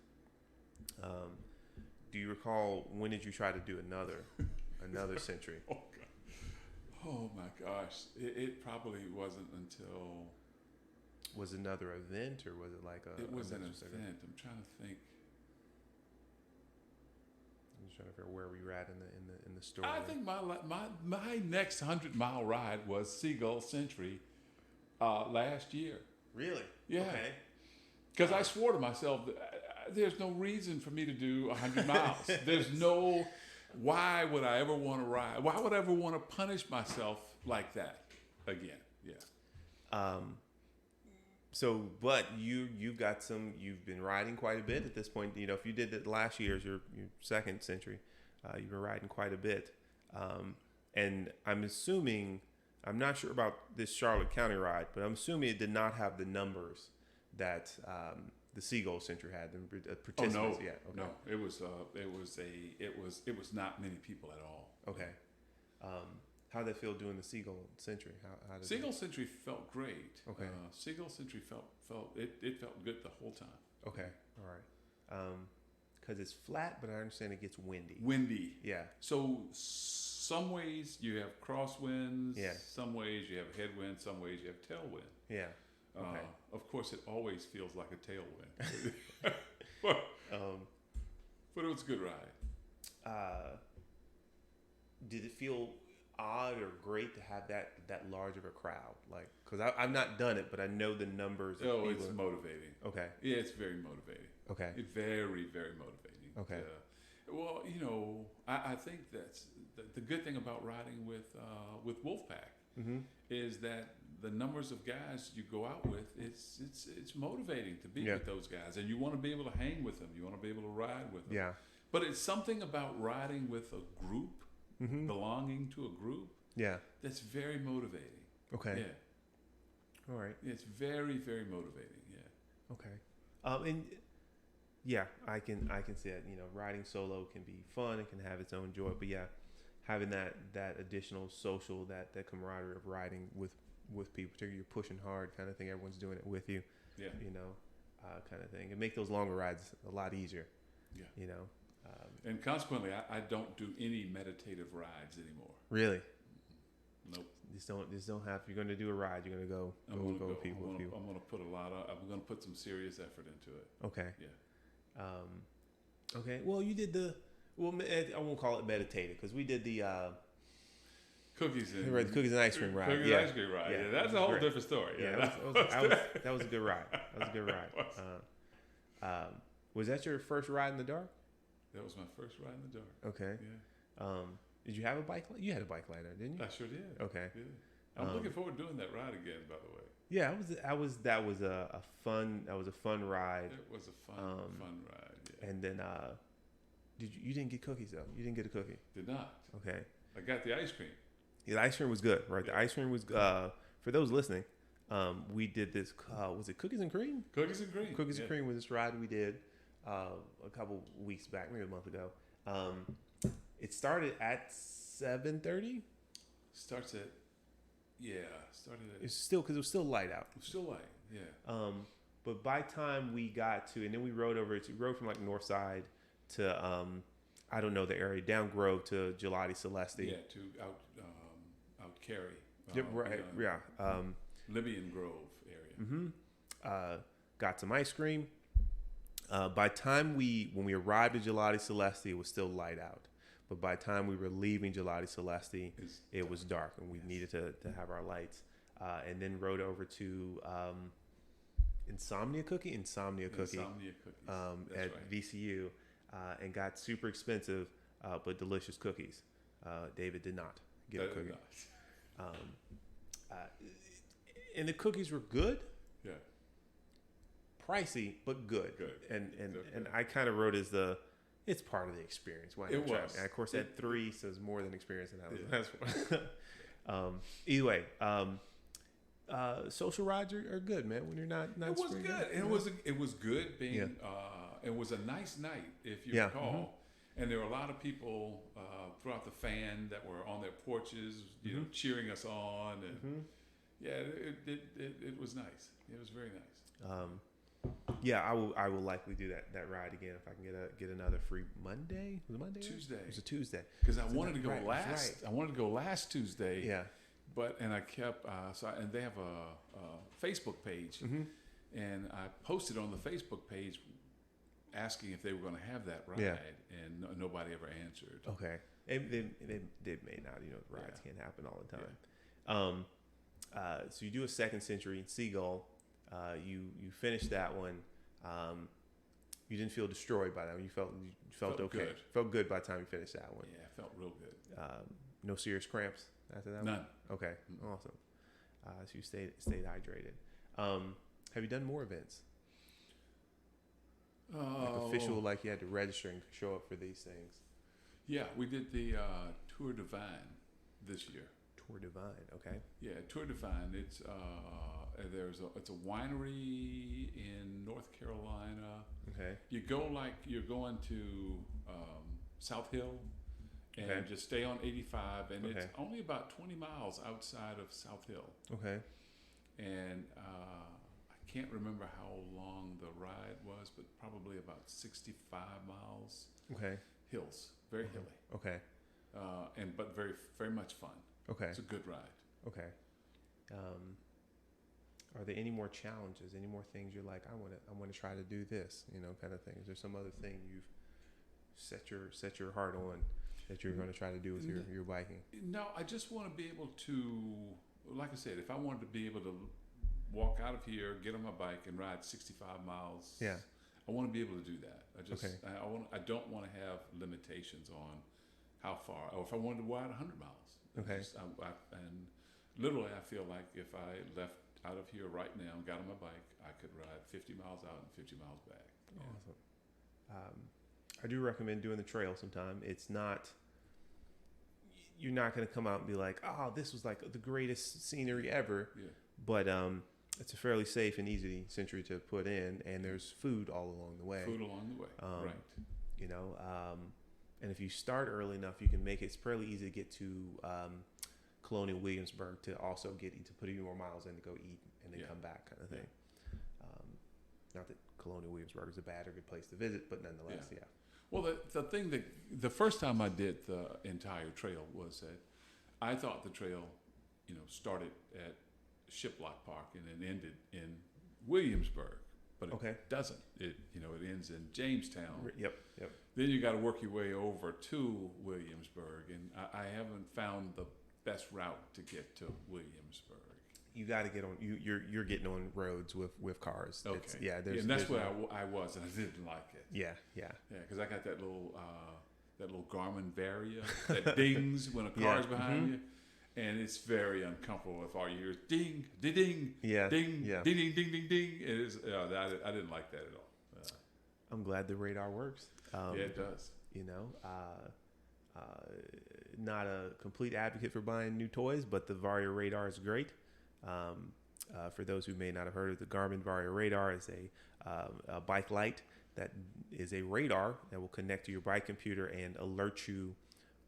Do you recall when did you try to do another century? Oh my gosh! It probably wasn't until. Was it another event or was it like a? It was an event. I'm trying to think. I'm just trying to figure where we were at in the story. I think my next 100-mile ride was Seagull Century last year. Really? Yeah. Okay. Because I swore to myself that there's no reason for me to do 100 miles. There's no, why would I ever want to ride? Why would I ever want to punish myself like that again? Yeah. But you've been riding quite a bit at this point. If you did it last year as your second century, you've been riding quite a bit. And I'm assuming, I'm not sure about this Charlotte County ride, but I'm assuming it did not have the numbers that the Seagull Century had. The participants. Oh no, yeah, okay. No, it was not many people at all. Okay. How did that feel doing the Seagull Century? How did Seagull Century felt great. Okay. Seagull Century felt good the whole time. Okay. All right. Because it's flat, but I understand it gets windy. Windy. Yeah. So some ways you have crosswinds. Yeah. Some ways you have headwind. Some ways you have tailwind. Yeah. Okay. Of course, it always feels like a tailwind. but it was a good ride. Did it feel odd or great to have that large of a crowd? Like, because I've not done it, but I know the numbers. Oh, it's motivating. Okay. Yeah, it's very motivating. Okay. It's very, very motivating. Okay. Well, I think that's the good thing about riding with Wolfpack is that the numbers of guys you go out with, it's motivating to be with those guys, and you want to be able to hang with them. You want to be able to ride with them. Yeah. But it's something about riding with a group, belonging to a group. Yeah. That's very motivating. Okay. Yeah. All right. It's very, very motivating. Yeah. Okay. And yeah, I can see it. Riding solo can be fun. It can have its own joy. But yeah, having that additional social, that camaraderie of riding with people, particularly you're pushing hard kind of thing. Everyone's doing it with you. Yeah. Kind of thing. And make those longer rides a lot easier. Yeah. And consequently, I don't do any meditative rides anymore. Really? Nope. Just don't have. If you're going to do a ride, you're going to go with people. I'm going to I'm going to put some serious effort into it. Okay. Yeah. Okay. Well, you did I won't call it meditative because we did the cookies and ice cream ride. Cookies and ice cream ride. Yeah, that's a whole different story. Yeah, that was a good ride. That was a good ride. Was that your first ride in the dark? That was my first ride in the dark. Okay. Yeah. Did you have a bike? You had a bike liner, didn't you? I sure did. Okay. Yeah. I'm looking forward to doing that ride again. By the way. Yeah, that was a fun ride. It was a fun ride. Yeah. And then you didn't get cookies though? You didn't get a cookie? Did not. Okay. I got the ice cream. Yeah, the ice cream was good, right? Yeah. The ice cream was for those listening. We did this. Was it Cookies and Cream? Cookies and Cream. Cookies and Cream was this ride we did a couple weeks back, maybe a month ago. It started at 7:30. Started at. It's still because it was still light out. It was still light. Yeah. But by time we got to, and then we rode from like North Side to I don't know the area, down Grove to Gelati Celeste. Yeah, to out Cary. Right. Yeah. Libyan Grove area. Got some ice cream. By time when we arrived at Gelati Celeste, it was still light out. But by the time we were leaving Gelati Celeste, it was dark, and we needed to have our lights. And then rode over to Insomnia Cookies at right. VCU, and got super expensive but delicious cookies. David did not get a cookie. And the cookies were good. Yeah. Pricey, but good. And okay. I kind of wrote as it's part of the experience. Why it was. And of course, at 3, so it's more than experience. And that's either way, social rides are good, man. When you're not it was good. And it was good being. It was a nice night, if you recall. And there were a lot of people throughout the fan that were on their porches, cheering us on, and it was nice. It was very nice. I will likely do that ride again if I can get another free Monday. Was it Monday? Tuesday. It was a Tuesday. Because I wanted to go last. Right. I wanted to go last Tuesday. Yeah. And I kept and they have a Facebook page, and I posted on the Facebook page asking if they were going to have that ride, and nobody ever answered. Okay. They may not. Rides can't happen all the time. So you do a second century in Seagull. You finish that one. You didn't feel destroyed by that one. You felt okay. Good. Felt good by the time you finished that one. Yeah, it felt real good. No serious cramps after that None. one? Okay, awesome. So you stayed hydrated. Have you done more events? Like official, like you had to register and show up for these things? Yeah, we did the Tour Divine this year. Tour Divine, okay. Yeah, Tour Divine. It's it's a winery in North Carolina. Okay. You go like you're going to South Hill, and Okay. just stay on 85, and Okay. it's only about 20 miles outside of South Hill. Okay. And I can't remember how long the ride was, but probably about 65 miles. Okay. Hills, very hilly, Okay. but very very much fun. Okay. It's a good ride. Okay. Are there any more challenges? Any more things you're like, I want to try to do this, kind of thing? Is there some other thing you've set your heart on that you're going to try to do with your biking? No, I just want to be able to, like I said, if I wanted to be able to walk out of here, get on my bike, and ride 65 miles. Yeah. I want to be able to do that. Okay. I don't want to have limitations on how far, or if I wanted to ride 100 miles. Okay. And literally, I feel like if I left out of here right now and got on my bike, I could ride 50 miles out and 50 miles back. Yeah. Awesome. I do recommend doing the trail sometime. It's not, you're not going to come out and be like, oh, this was like the greatest scenery ever. Yeah. But it's a fairly safe and easy century to put in, and there's food all along the way. Food along the way, right. And if you start early enough, you can make it. It's fairly easy to get to Colonial Williamsburg to also to put a few more miles in to go eat and then come back, kind of thing. Not that Colonial Williamsburg is a bad or good place to visit, but nonetheless, yeah. Well, the thing that the first time I did the entire trail was that I thought the trail, started at Shiplock Park and then ended in Williamsburg, but it doesn't. It ends in Jamestown. Yep. Then you got to work your way over to Williamsburg, and I haven't found the best route to get to Williamsburg. You got to get on. You're getting on roads with cars. Okay. And that's where I was, and I didn't like it. Yeah. Because I got that little Garmin Varia that dings when a car's behind you. And it's very uncomfortable if all you hear is ding, ding, ding, ding, ding, ding, ding, ding, ding. It is. I didn't like that at all. I'm glad the radar works. Yeah, it does. Not a complete advocate for buying new toys, but the Varia radar is great. For those who may not have heard of the Garmin Varia radar, is a bike light that is a radar that will connect to your bike computer and alert you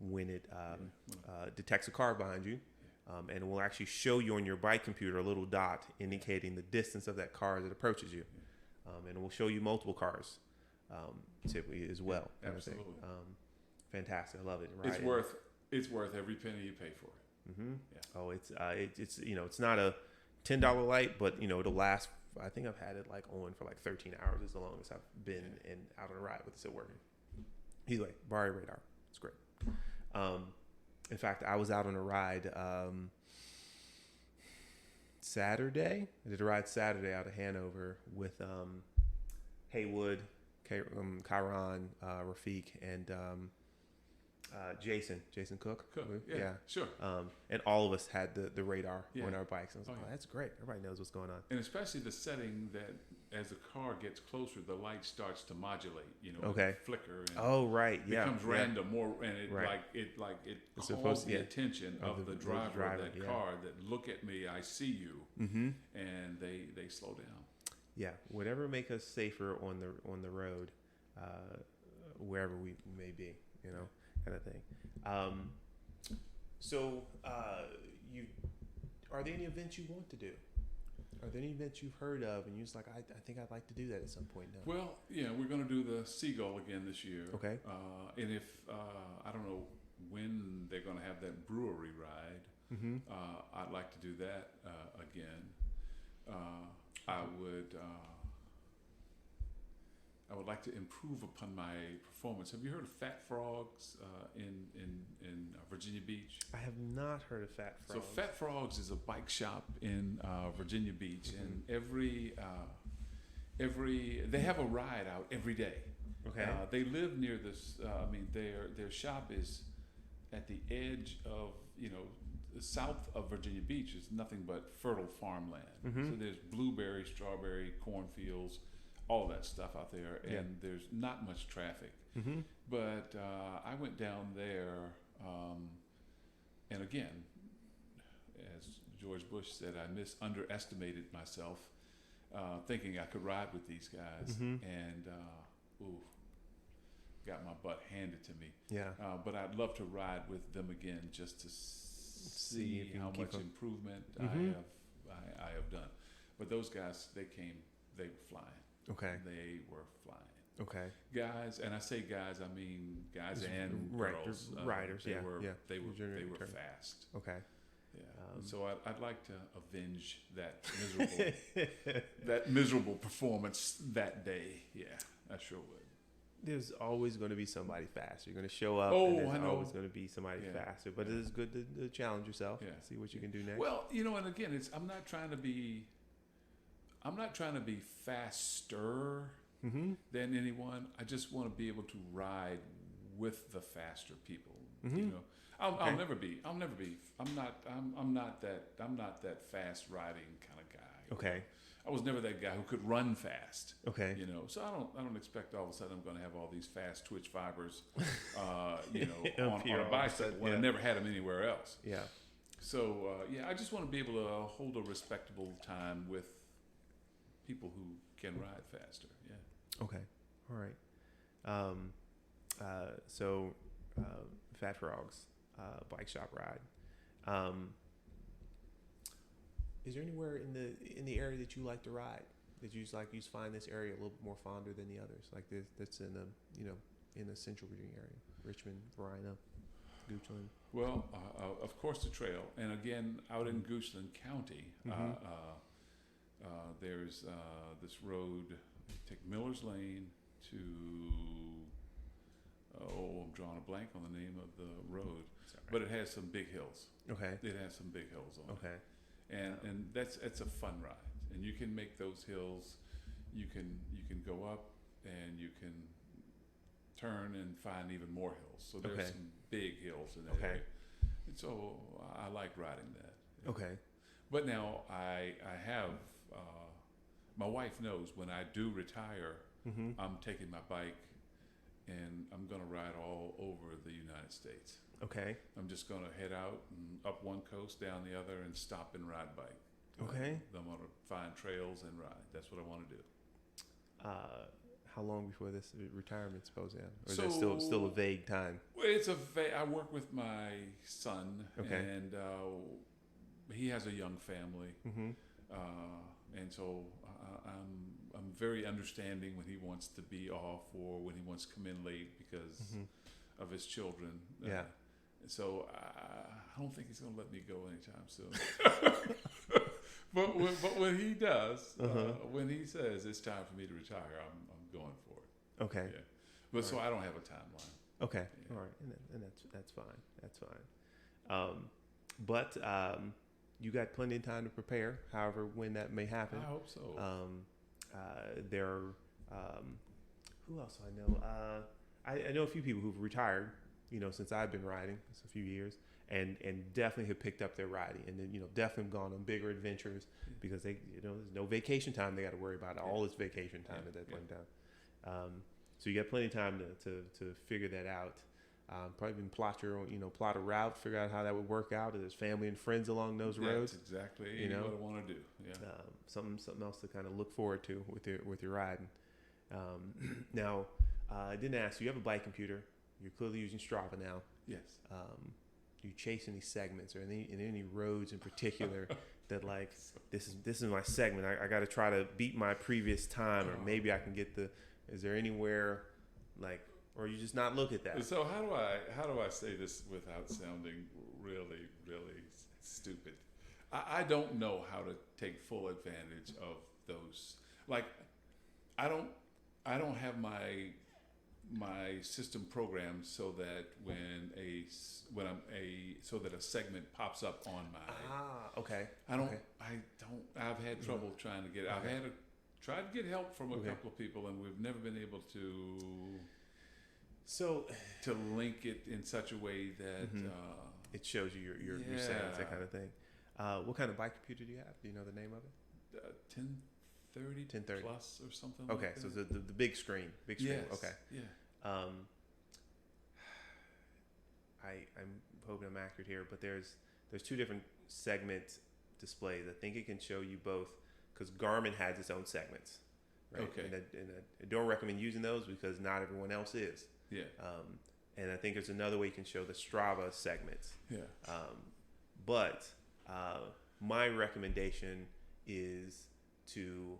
when it detects a car behind you, and it will actually show you on your bike computer a little dot indicating the distance of that car as it approaches you, and it will show you multiple cars typically as well. Absolutely. Fantastic. I love it. Right. It's worth every penny you pay for it. Mm-hmm. Yeah. Oh, it's not a $10 light, but it'll last. I think I've had it on for 13 hours. It's the longest I've been out on a ride with it still working. Either way, Varia radar. It's great. In fact, I was out on a ride Saturday. I did a ride Saturday out of Hanover with Haywood, Kyron, Rafiq, and Jason Cook. Yeah, sure. And all of us had the radar on our bikes. I was like, yeah. That's great. Everybody knows what's going on. And especially the setting that as the car gets closer, the light starts to modulate, flicker. And right. Yeah. Becomes random more, and it calls the attention of the driver of that car that look at me, I see you, and they slow down. Yeah. Whatever make us safer on the road, wherever we may be, kind of thing. So are there any events you want to do? Are there any events you've heard of and you're just like, I think I'd like to do that at some point now? Well, we're going to do the Seagull again this year. Okay. And if, I don't know when they're going to have that brewery ride, I'd like to do that again. I would like to improve upon my performance. Have you heard of Fat Frogs in Virginia Beach? I have not heard of Fat Frogs. So Fat Frogs is a bike shop in Virginia Beach, and they have a ride out every day. Okay. They live near this. I mean, their shop is at the edge of south of Virginia Beach is nothing but fertile farmland. Mm-hmm. So there's blueberry, strawberry, cornfields, all that stuff out there, and there's not much traffic. Mm-hmm. But I went down there, and again, as George Bush said, I underestimated myself, thinking I could ride with these guys, Mm-hmm. and got my butt handed to me. Yeah. But I'd love to ride with them again just to see if you how can keep much up. improvement Mhm. I have done. But those guys, they were flying. Okay. They were flying. Okay. Guys, and I say guys, I mean guys and Right, girls. riders, They yeah, were, yeah. They were Generally term. fast. Okay. Yeah. So I'd like to avenge that miserable performance that day. Yeah, I sure would. There's always going to be somebody fast. You're going to show up, Oh, and there's I know. always going to be somebody faster. But it is good to challenge yourself. Yeah. See what you can do next. Well, and again, I'm not trying to be faster Mm-hmm. than anyone. I just want to be able to ride with the faster people. Mhm. I'll Okay. never be. I'm not that fast riding kind of guy. Okay. I was never that guy who could run fast. Okay. So I don't expect all of a sudden I'm going to have all these fast twitch fibers, on Appear all a of a bicycle sudden, when I yeah. never had them anywhere else. Yeah. So I just want to be able to hold a respectable time with people who can ride faster. Yeah. Okay. All right. So, Fat Frogs, bike shop ride. Is there anywhere in the area that you like to ride? That you find this area a little bit more fonder than the others? Like that's in the central Virginia area, Richmond, Roanoke, Goochland. Well, of course the trail, and again out in Goochland County, Mhm. there's this road. Take Miller's Lane to. I'm drawing a blank on the name of the road, but it has some big hills. Okay. It has some big hills on Okay. it, and it's a fun ride, and you can make those hills. You can go up, and you can turn and find even more hills. So there's Okay. some big hills in that Okay. area. And so I like riding that. Okay. But now I have, my wife knows when I do retire, Mm-hmm. I'm taking my bike and I'm going to ride all over the United States. Okay. I'm just going to head out and up one coast, down the other, and stop and ride bike. Okay. I'm going to find trails and ride. That's what I want to do. How long before this retirement suppose then? Or is So- that still a vague time? Well, I work with my son, Okay. and he has a young family. Mm-hmm. And so I'm very understanding when he wants to be off or when he wants to come in late because Mm-hmm. of his children. Yeah. So I don't think he's going to let me go anytime soon. but when he does, when he says it's time for me to retire, I'm going for it. Okay. Yeah. But so I don't have a timeline. Okay. Yeah. All right. And that's fine. That's fine. But you got plenty of time to prepare. However, when that may happen. I hope so. There are, who else do I know? I know a few people who've retired, since I've been riding. It's a few years, and definitely have picked up their riding, and then definitely gone on bigger adventures because they there's no vacation time they got to worry about. All is vacation time at that point in time. So you got plenty of time to figure that out. Probably even plot a route, figure out how that would work out. If there's family and friends along those roads. That's exactly what I want to do. Yeah. Something else to kind of look forward to with your riding. Now, I didn't ask. You have a bike computer. You're clearly using Strava now. Yes. You chase any segments or any roads in particular that like this is my segment. I got to try to beat my previous time, or maybe I can get the. Is there anywhere like? Or you just not look at that. So how do I say this without sounding really, really stupid? I don't know how to take full advantage of those. Like, I don't have my system programmed so that so that a segment pops up on my. Okay. I've had trouble trying to get it. I've had Tried to get help from a Okay. couple of people, and we've never been able So to link it in such a way that it shows you your settings, that kind of thing. What kind of bike computer do you have? Do you know the name of it? 1030 1030 plus or something. Okay, like that. so the big screen. Big screen. Yes. Okay. Yeah. I'm hoping I'm accurate here, but there's two different segment displays. I think it can show you both because Garmin has its own segments. Right? Okay. And I don't recommend using those because not everyone else is. Yeah. And I think there's another way you can show the Strava segments. Yeah. But my recommendation is to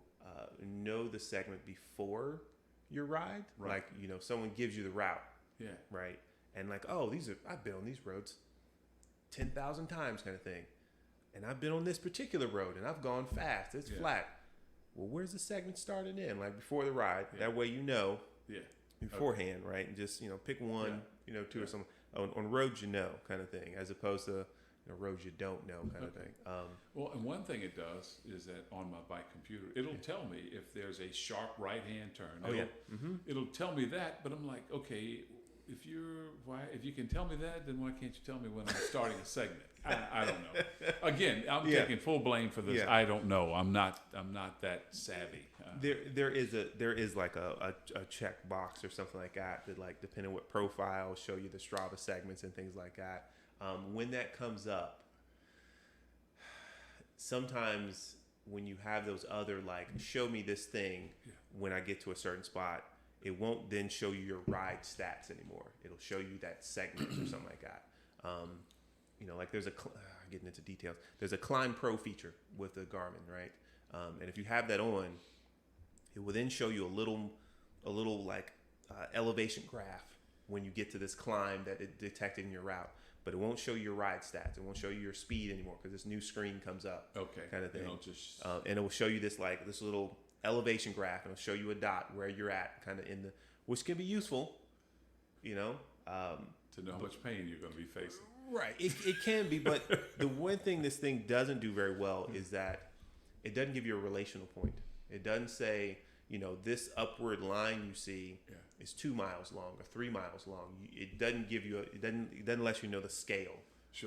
know the segment before your ride. Right. Like, someone gives you the route, Yeah. right? And like, oh, I've been on these roads 10,000 times kind of thing. And I've been on this particular road and I've gone fast. It's flat. Well, where's the segment starting in? Like before the ride. Yeah. That way Yeah. beforehand, right? And just, pick one, two or something. On roads kind of thing, as opposed to roads you don't know kind of thing. Well, and one thing it does is that on my bike computer, it'll tell me if there's a sharp right-hand turn. It'll tell me that, but I'm like, okay, if you can tell me that, then why can't you tell me when I'm starting a segment? I don't know. Again, I'm taking full blame for this. Yeah. I don't know. I'm not that savvy. There is like a check box or something like that like depending on what profile show you the Strava segments and things like that. When that comes up, sometimes when you have those other like show me this thing when I get to a certain spot, it won't then show you your ride stats anymore. It'll show you that segment or something like that. Like there's getting into details. There's a Climb Pro feature with the Garmin, right? And if you have that on, it will then show you a little like elevation graph when you get to this climb that it detected in your route. But it won't show you your ride stats. It won't show you your speed anymore because this new screen comes up. Okay. Kind of thing. Just and it will show you this little elevation graph, and it'll show you a dot where you're at, kind of which can be useful, to know how much pain you're going to be facing. Right. It can be, but the one thing this thing doesn't do very well is that it doesn't give you a relational point. It doesn't say, this upward line you see is 2 miles long or 3 miles long. It doesn't give you it doesn't let you know the scale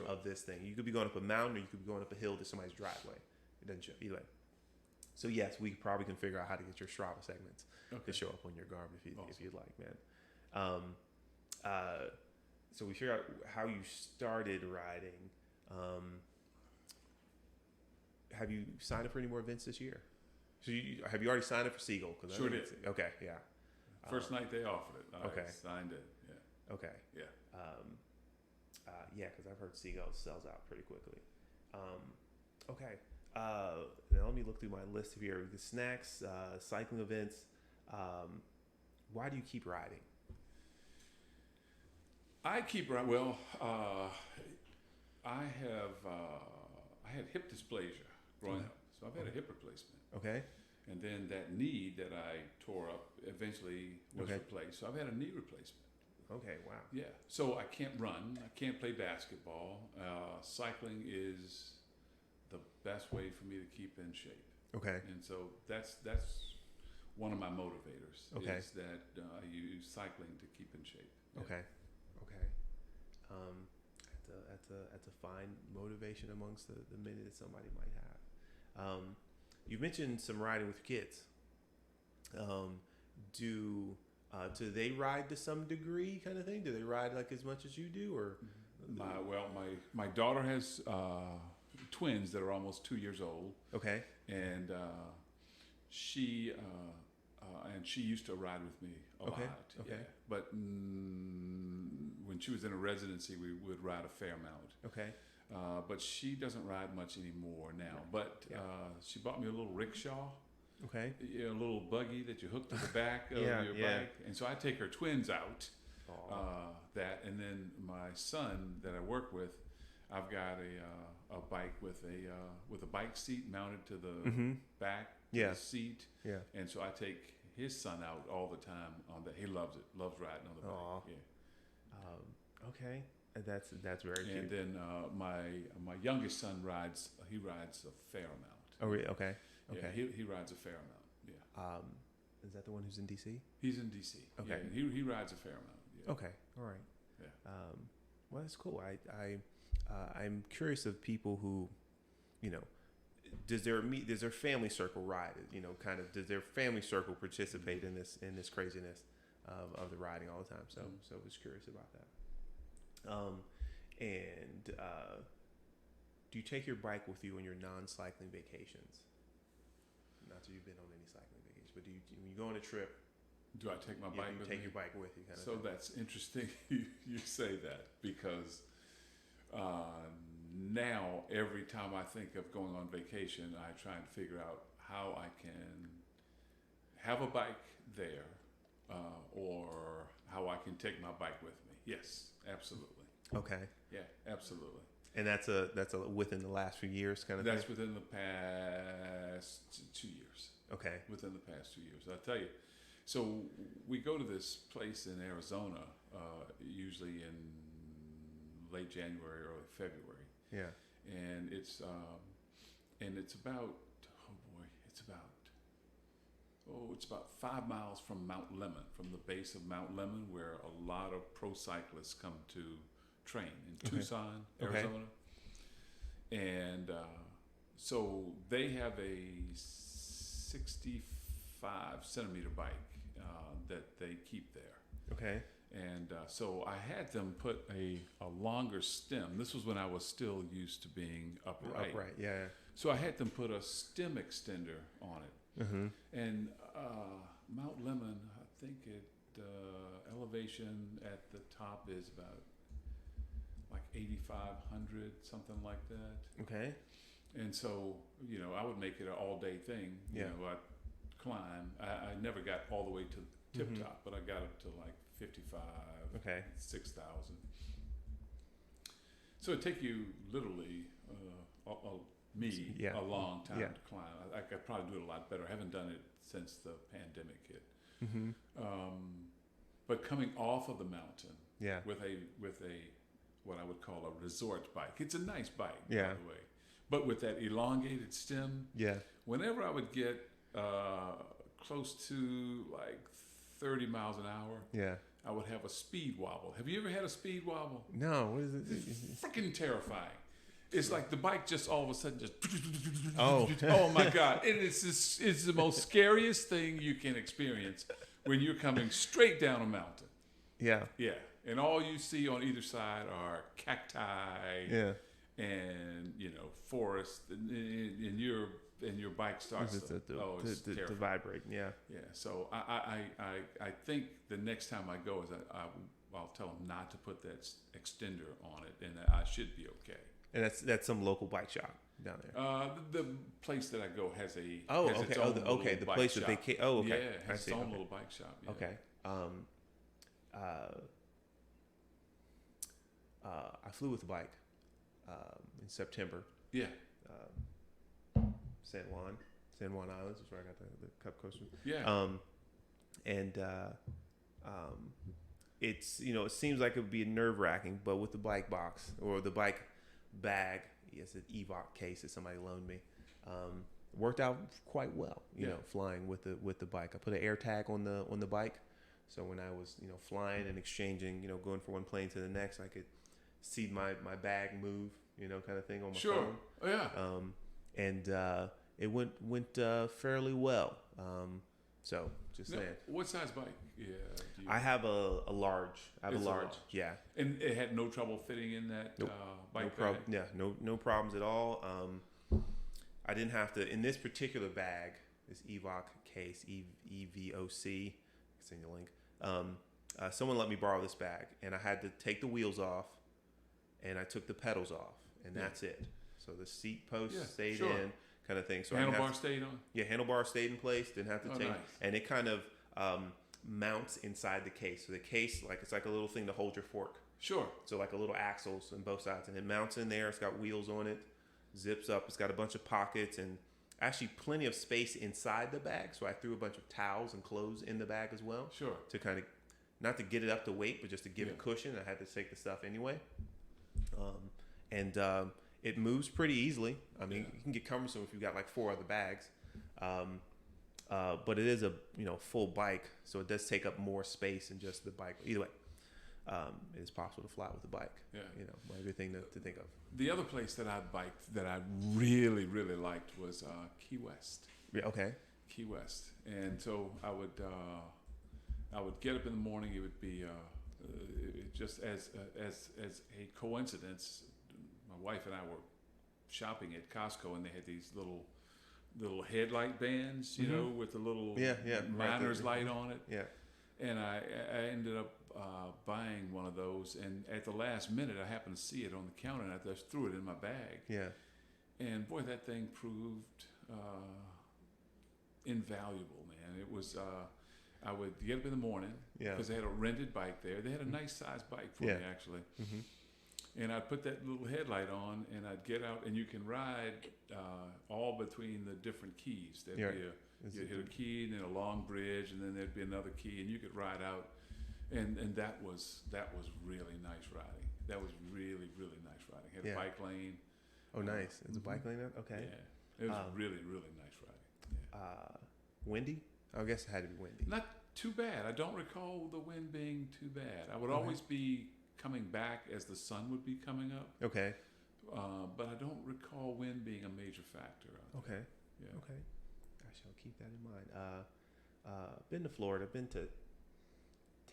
of this thing. You could be going up a mountain or you could be going up a hill to somebody's driveway. It doesn't show either way. So yes, we probably can figure out how to get your Strava segments to show up on your Garmin if you'd like, man. So we figure out how you started riding. Have you signed up for any more events this year? So have you already signed up for Seagull? Sure did. Okay, yeah. First night they offered it. I signed it. Yeah. Okay. Yeah. Yeah, because I've heard Seagull sells out pretty quickly. Okay. Now let me look through my list here. The snacks, cycling events. Why do you keep riding? I keep riding. Well, I had hip dysplasia growing up, so I've had a hip replacement. Okay. And then that knee that I tore up eventually was replaced. So I've had a knee replacement. Okay, wow. Yeah. So I can't run. I can't play basketball. Cycling is the best way for me to keep in shape. Okay. And so that's one of my motivators. Okay. Is that I use cycling to keep in shape. Yeah. Okay. Okay. That's a fine motivation amongst the many that somebody might have. You mentioned some riding with your kids. Do they ride to some degree, kind of thing? Do they ride like as much as you do, or? My daughter has twins that are almost 2 years old. Okay. And she used to ride with me a lot. Okay. Yeah. But when she was in a residency, we would ride a fair amount. Okay. But she doesn't ride much anymore now. But she bought me a little rickshaw. Okay. A little buggy that you hook to the back of your bike. And so I take her twins out. And then my son that I work with, I've got a bike with a bike seat mounted to the back of the seat. Yeah. And so I take his son out all the time on that. He loves it. Loves riding on the bike. Yeah. Okay. That's very cute. And then my youngest son rides. He rides a fair amount. Oh, really? Okay. Okay. Yeah, he rides a fair amount. Yeah. Is that the one who's in DC? He's in DC. Okay. Yeah, he rides a fair amount. Yeah. Okay. All right. Yeah. Well, that's cool. I'm curious of people who, you know, does their family circle ride? You know, kind of does their family circle participate in this craziness of the riding all the time? So I was curious about that. Do you take your bike with you on your non-cycling vacations? Not that you've been on any cycling vacations, but do you, when you go on a trip, do I take my bike with me? Take your bike with you? So that's interesting you say that, because now every time I think of going on vacation, I try and figure out how I can have a bike there, or how I can take my bike with me. Yes, absolutely. Okay. Yeah, absolutely. And that's within the last few years, kind of. That's thing? within the past 2 years. Okay. Within the past 2 years, I'll tell you. So we go to this place in Arizona, usually in late January, early February. Yeah. And it's about it's about 5 miles from Mount Lemmon, from the base of Mount Lemmon, where a lot of pro cyclists come to train in Tucson, Arizona. And so they have a 65 centimeter bike that they keep there. Okay. And so I had them put a longer stem. This was when I was still used to being upright. Upright, yeah. So I had them put a stem extender on it. Mm-hmm. And Mount Lemmon, I think elevation at the top is about like 8,500, something like that. Okay. And so, you know, I would make it an all-day thing. You know, I'd climb. I never got all the way to tip top, but I got up to like 55, 6,000. So it'd take you literally a long time to climb. I could probably do it a lot better. I haven't done it since the pandemic hit. Mm-hmm. But coming off of the mountain with a what I would call a resort bike. It's a nice bike, by the way. But with that elongated stem, whenever I would get close to like 30 miles an hour, I would have a speed wobble. Have you ever had a speed wobble? No. What is it? It's freaking terrifying. It's like the bike just all of a sudden just... Oh my God. It's the most scariest thing you can experience when you're coming straight down a mountain. Yeah. Yeah. And all you see on either side are cacti and, you know, forest, and your bike starts to vibrate. Yeah. Yeah. So I think the next time I go is I'll tell them not to put that extender on it, and I should be okay. And that's some local bike shop down there. The place that I go has a its own the place shop. That they yeah, it has its own little bike shop. Yeah. Okay. I flew with a bike in September. Yeah. San Juan Islands is where I got the Cup Coaster. Yeah. It's, you know, it seems like it would be nerve-wracking, but with the bike box or the bike bag, it's an Evoc case that somebody loaned me. Worked out quite well, you know, flying with the bike. I put an air tag on the bike, so when I was, you know, flying and exchanging, you know, going from one plane to the next, I could see my bag move, you know, kind of thing on my phone. Oh yeah. And it went fairly well. So just saying. What size bike? Yeah. I have a large. Yeah. And it had no trouble fitting in that bike. No problem. Yeah. No problems at all. I didn't have to in this particular bag. This Evoc case, EVOC. I'll send you a link. Someone let me borrow this bag, and I had to take the wheels off, and I took the pedals off, and that's it. So the seat post stayed in, kind of thing. So handlebar stayed on. Yeah, handlebar stayed in place. Didn't have to take, nice. And it kind of mounts inside the case. So the case, like it's like a little thing to hold your fork. Sure. So like a little axles on both sides, and it mounts in there. It's got wheels on it, zips up. It's got a bunch of pockets and actually plenty of space inside the bag. So I threw a bunch of towels and clothes in the bag as well. Sure. To kind of not to get it up to weight, but just to give it cushion. I had to take the stuff anyway. It moves pretty easily. I mean, you can get cumbersome if you've got like 4 other bags. but it is a full bike, so it does take up more space than just the bike. Either way, it is possible to fly with the bike. Yeah. One good thing to think of. The other place that I biked that I really, really liked was Key West. Yeah. Okay. Key West, and so I would get up in the morning. It would be just as a coincidence. My wife and I were shopping at Costco, and they had these little headlight bands, with the little miner's light on it. Yeah. And I ended up buying one of those, and at the last minute, I happened to see it on the counter, and I just threw it in my bag. Yeah. And boy, that thing proved invaluable, man. It was. I would get up in the morning because they had a rented bike there. They had a nice sized bike for me, actually. Mm-hmm. And I'd put that little headlight on, and I'd get out, and you can ride all between the different keys. There'd be you'd hit a key, and then a long bridge, and then there'd be another key, and you could ride out. And that was really nice riding. That was really, really nice riding. Had a bike lane. Oh, nice. It's a bike lane now? Okay. Yeah. It was really, really nice riding. Yeah. Windy? I guess it had to be windy. Not too bad. I don't recall the wind being too bad. I would always be coming back as the sun would be coming up. Okay. But I don't recall wind being a major factor. Okay. Yeah. Okay. I shall keep that in mind. Been to Florida. Been to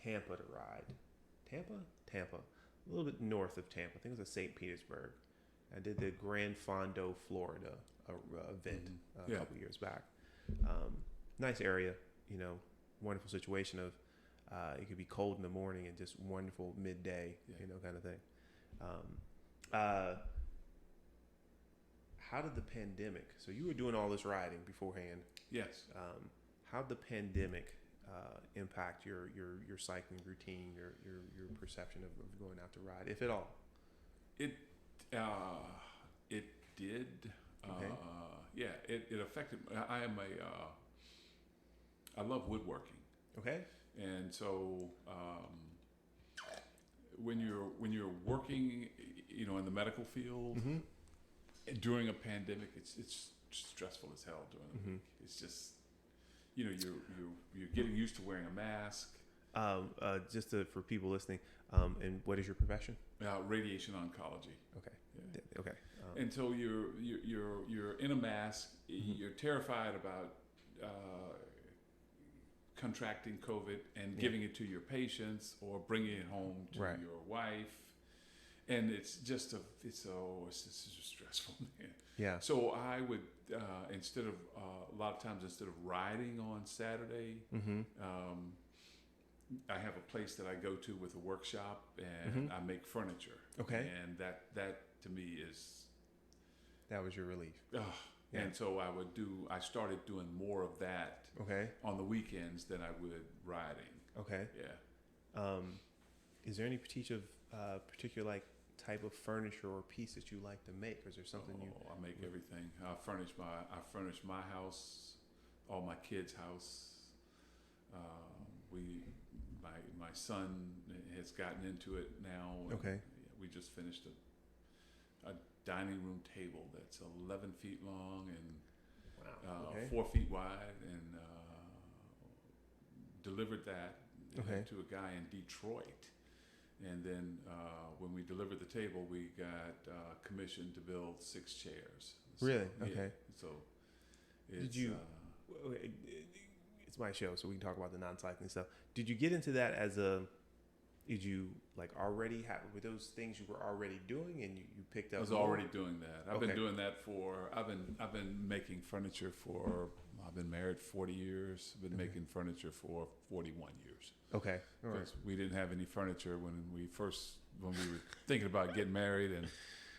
Tampa to ride. Tampa. A little bit north of Tampa. I think it was St. Petersburg. I did the Grand Fondo, Florida event a couple years back. Nice area, wonderful situation of it could be cold in the morning and just wonderful midday, kind of thing. How did the pandemic? So you were doing all this riding beforehand. Yes. How did the pandemic impact your cycling routine, your perception of going out to ride, if at all? It did. Okay. It affected. I love woodworking. Okay. And so when you're working, in the medical field during a pandemic, it's stressful as hell during the week. It's just you're getting used to wearing a mask. Just for people listening, and what is your profession? Radiation oncology. Okay. Yeah. Okay. And so you're in a mask. You're terrified about contracting COVID and giving it to your patients or bringing it home to your wife, and it's just stressful, man. Yeah. So I would instead of riding on Saturday, I have a place that I go to with a workshop, and I make furniture. Okay. And that to me is. That was your relief. And so I started doing more of that on the weekends than I would riding. Okay. Yeah. Is there any particular type of furniture or piece that you like to make? Or is there something I make everything. I furnish my house, all my kids' house. My son has gotten into it now. Okay. We just finished a dining room table that's 11 feet long and 4 feet wide, and delivered that to a guy in Detroit. And then when we delivered the table, we got commissioned to build 6 chairs. Really? Okay. Yeah, so did you? It's my show, so we can talk about the non-cycling stuff. Did you get into that did you already have, were those things you were already doing and you picked up? I was already doing that. I've been doing that I've been making furniture I've been married 40 years. I've been making furniture for 41 years. Okay. All right. We didn't have any furniture when we were thinking about getting married, and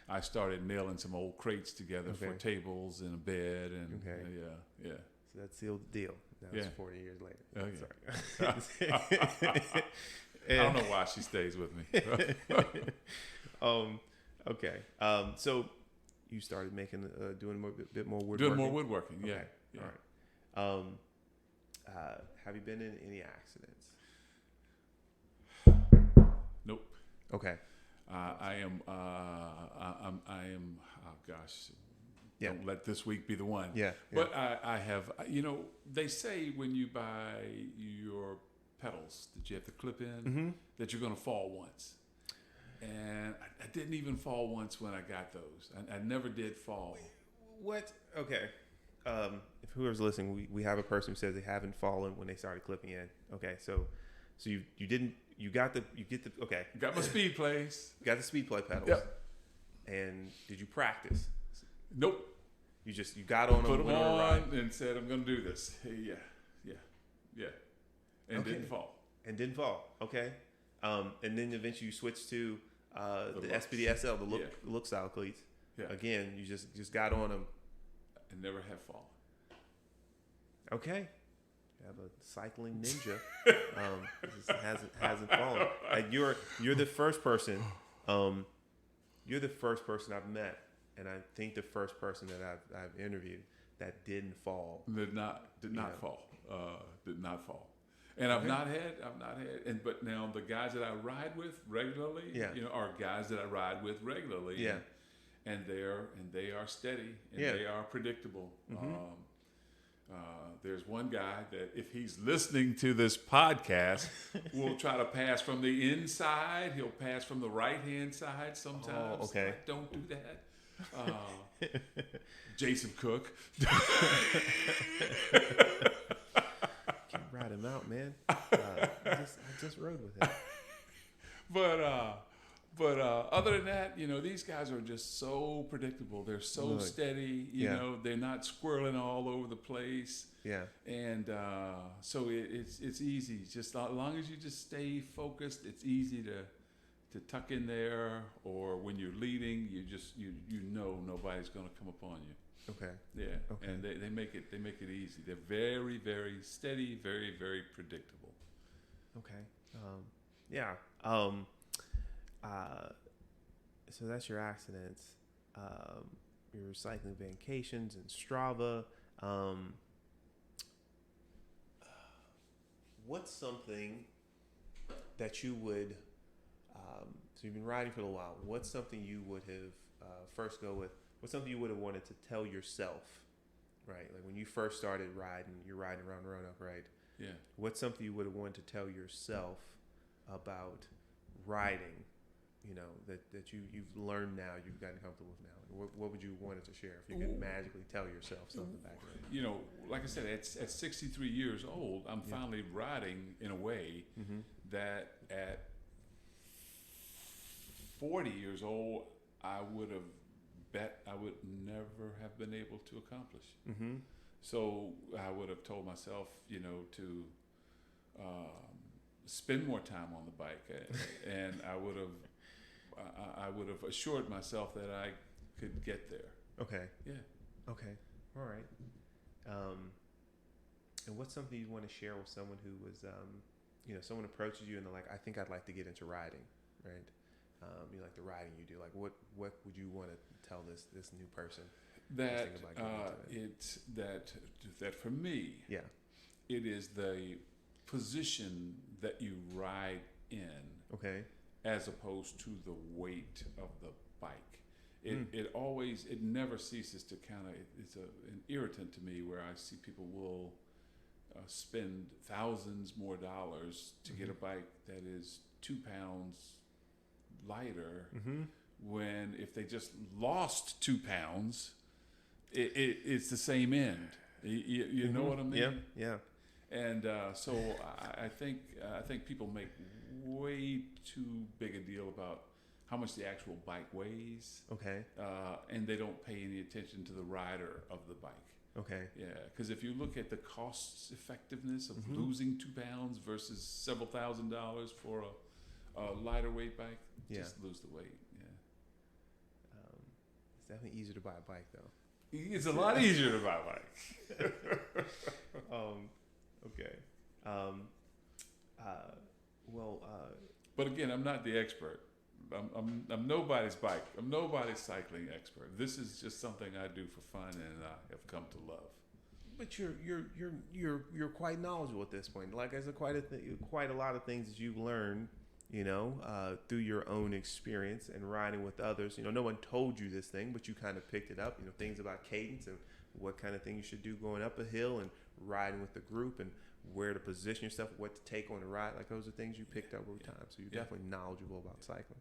I started nailing some old crates together for tables and a bed, and yeah. So that sealed the deal. That was 40 years later. Sorry. I don't know why she stays with me. Okay. So you started doing a bit more woodworking? Doing more woodworking, yeah. Okay. Yeah. All right. Have you been in any accidents? Nope. Okay. I am. Oh gosh, Yeah. Don't let this week be the one. Yeah. But I have, they say when you buy your pedals that you have to clip in, that you're going to fall once. And I didn't even fall once when I got those. I never did fall. What? Okay. If whoever's listening, we have a person who says they haven't fallen when they started clipping in. Okay, so you didn't, okay. Got my speed plays. Got the speed play pedals. Yep. And did you practice? Nope. You got on them, put them went on a on, ride. and said, I'm going to do this. Hey, yeah. And didn't fall. And didn't fall. Okay. And then eventually you switched to the SPDSL, the look style cleats. Yeah. Again, you just got on them. And never have fallen. Okay. You have a cycling ninja. Just hasn't fallen. And you're the first person. You're the first person I've met, and I think the first person that I've interviewed that didn't fall. Did not fall. Did not fall. And I've not had, but now the guys that I ride with regularly, are guys that I ride with regularly. Yeah. And they are steady and they are predictable. There's one guy that if he's listening to this podcast, will try to pass from the inside. He'll pass from the right-hand side sometimes. Oh, okay. Don't do that. Jason Cook. Can't ride him out, man. I just rode with him. But other than that, these guys are just so predictable. They're so steady. You know, they're not squirreling all over the place. Yeah. And so it's easy. Just as long as you just stay focused, it's easy to tuck in there. Or when you're leading, you know nobody's going to come upon you. Okay. Yeah. Okay. And they make it easy. They're very, very steady, very, very predictable. Okay. So that's your accidents, your cycling vacations and Strava. What's something that you would, so you've been riding for a while, what's something you would have, first go with, what's something you would have wanted to tell yourself, right? Like when you first started riding, you're riding around Roanoke, right? Yeah. What's something you would have wanted to tell yourself about riding, that you've learned now, you've gotten comfortable with now? What would you want to share if you could magically tell yourself something back then? Like I said, at 63 years old, I'm finally riding in a way that at 40 years old, I would have bet I would never have been able to accomplish. Mm-hmm. So I would have told myself, to spend more time on the bike, and I would have assured myself that I could get there. Okay. Yeah. Okay. All right. And what's something you want to share with someone who was, someone approaches you and they're like, I think I'd like to get into riding, right? You like the riding you do. Like, what would you want to tell this new person? That for me, it is the position that you ride in, okay, as opposed to the weight of the bike. It never ceases to it's an irritant to me where I see people will spend thousands more dollars to get a bike that is 2 pounds lighter, when if they just lost 2 pounds, it's the same end. You know what I mean? Yeah. And so I think people make way too big a deal about how much the actual bike weighs. Okay. And they don't pay any attention to the rider of the bike. Okay. Yeah, because if you look at the cost effectiveness of losing 2 pounds versus several $1,000s for a lighter weight bike, just lose the weight. Yeah. It's definitely easier to buy a bike though. It's a lot easier to buy a bike. Okay. But again, I'm not the expert. I'm nobody's bike. I'm nobody's cycling expert. This is just something I do for fun and I have come to love. But you're quite knowledgeable at this point. Like there's quite a lot of things that you've learned, through your own experience and riding with others. No one told you this thing, but you kind of picked it up. Things about cadence and what kind of thing you should do going up a hill and riding with the group and where to position yourself, what to take on the ride. Like those are things you picked up over time. So you're definitely knowledgeable about cycling.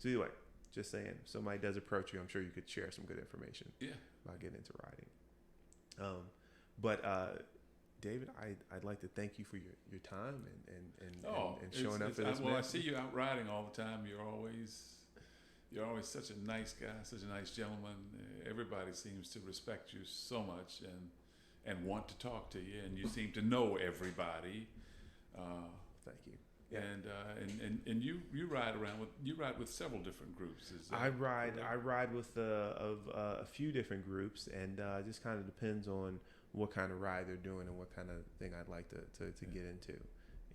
So anyway, just saying, if somebody does approach you, I'm sure you could share some good information about getting into riding. But David, I'd like to thank you for your time and showing up for this. Well, I see you out riding all the time. You're always such a nice guy, such a nice gentleman. Everybody seems to respect you so much and want to talk to you, and you seem to know everybody. Thank you. Yeah. And you ride around with several different groups. I ride with a few different groups, and it just kind of depends on what kind of ride they're doing and what kind of thing I'd like to get into.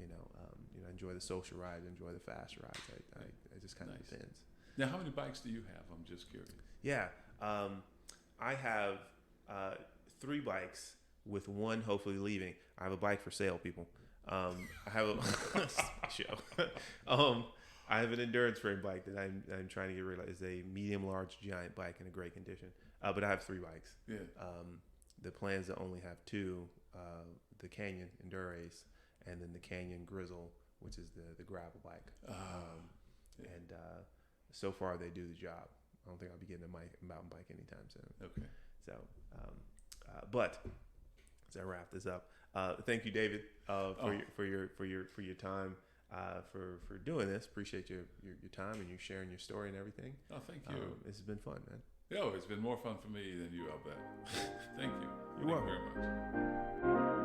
I enjoy the social rides, enjoy the fast rides. It just kind of depends. Now, how many bikes do you have? I'm just curious. Yeah, I have 3 bikes with one hopefully leaving. I have a bike for sale, people. I have a I have an endurance frame bike that I'm trying to get rid of. It's a medium large giant bike in a great condition. But I have 3 bikes. Yeah. The plan is to only have 2, the Canyon Endurace and then the Canyon Grizzle, which is the gravel bike. And so far they do the job. I don't think I'll be getting a mountain bike anytime soon. Okay. So, but as I wrap this up, thank you, David, for your time, for doing this. Appreciate your time and you sharing your story and everything. Oh, thank you. This has been fun, man. It's been more fun for me than you, I'll bet. Thank you. You're welcome. Thank you very much.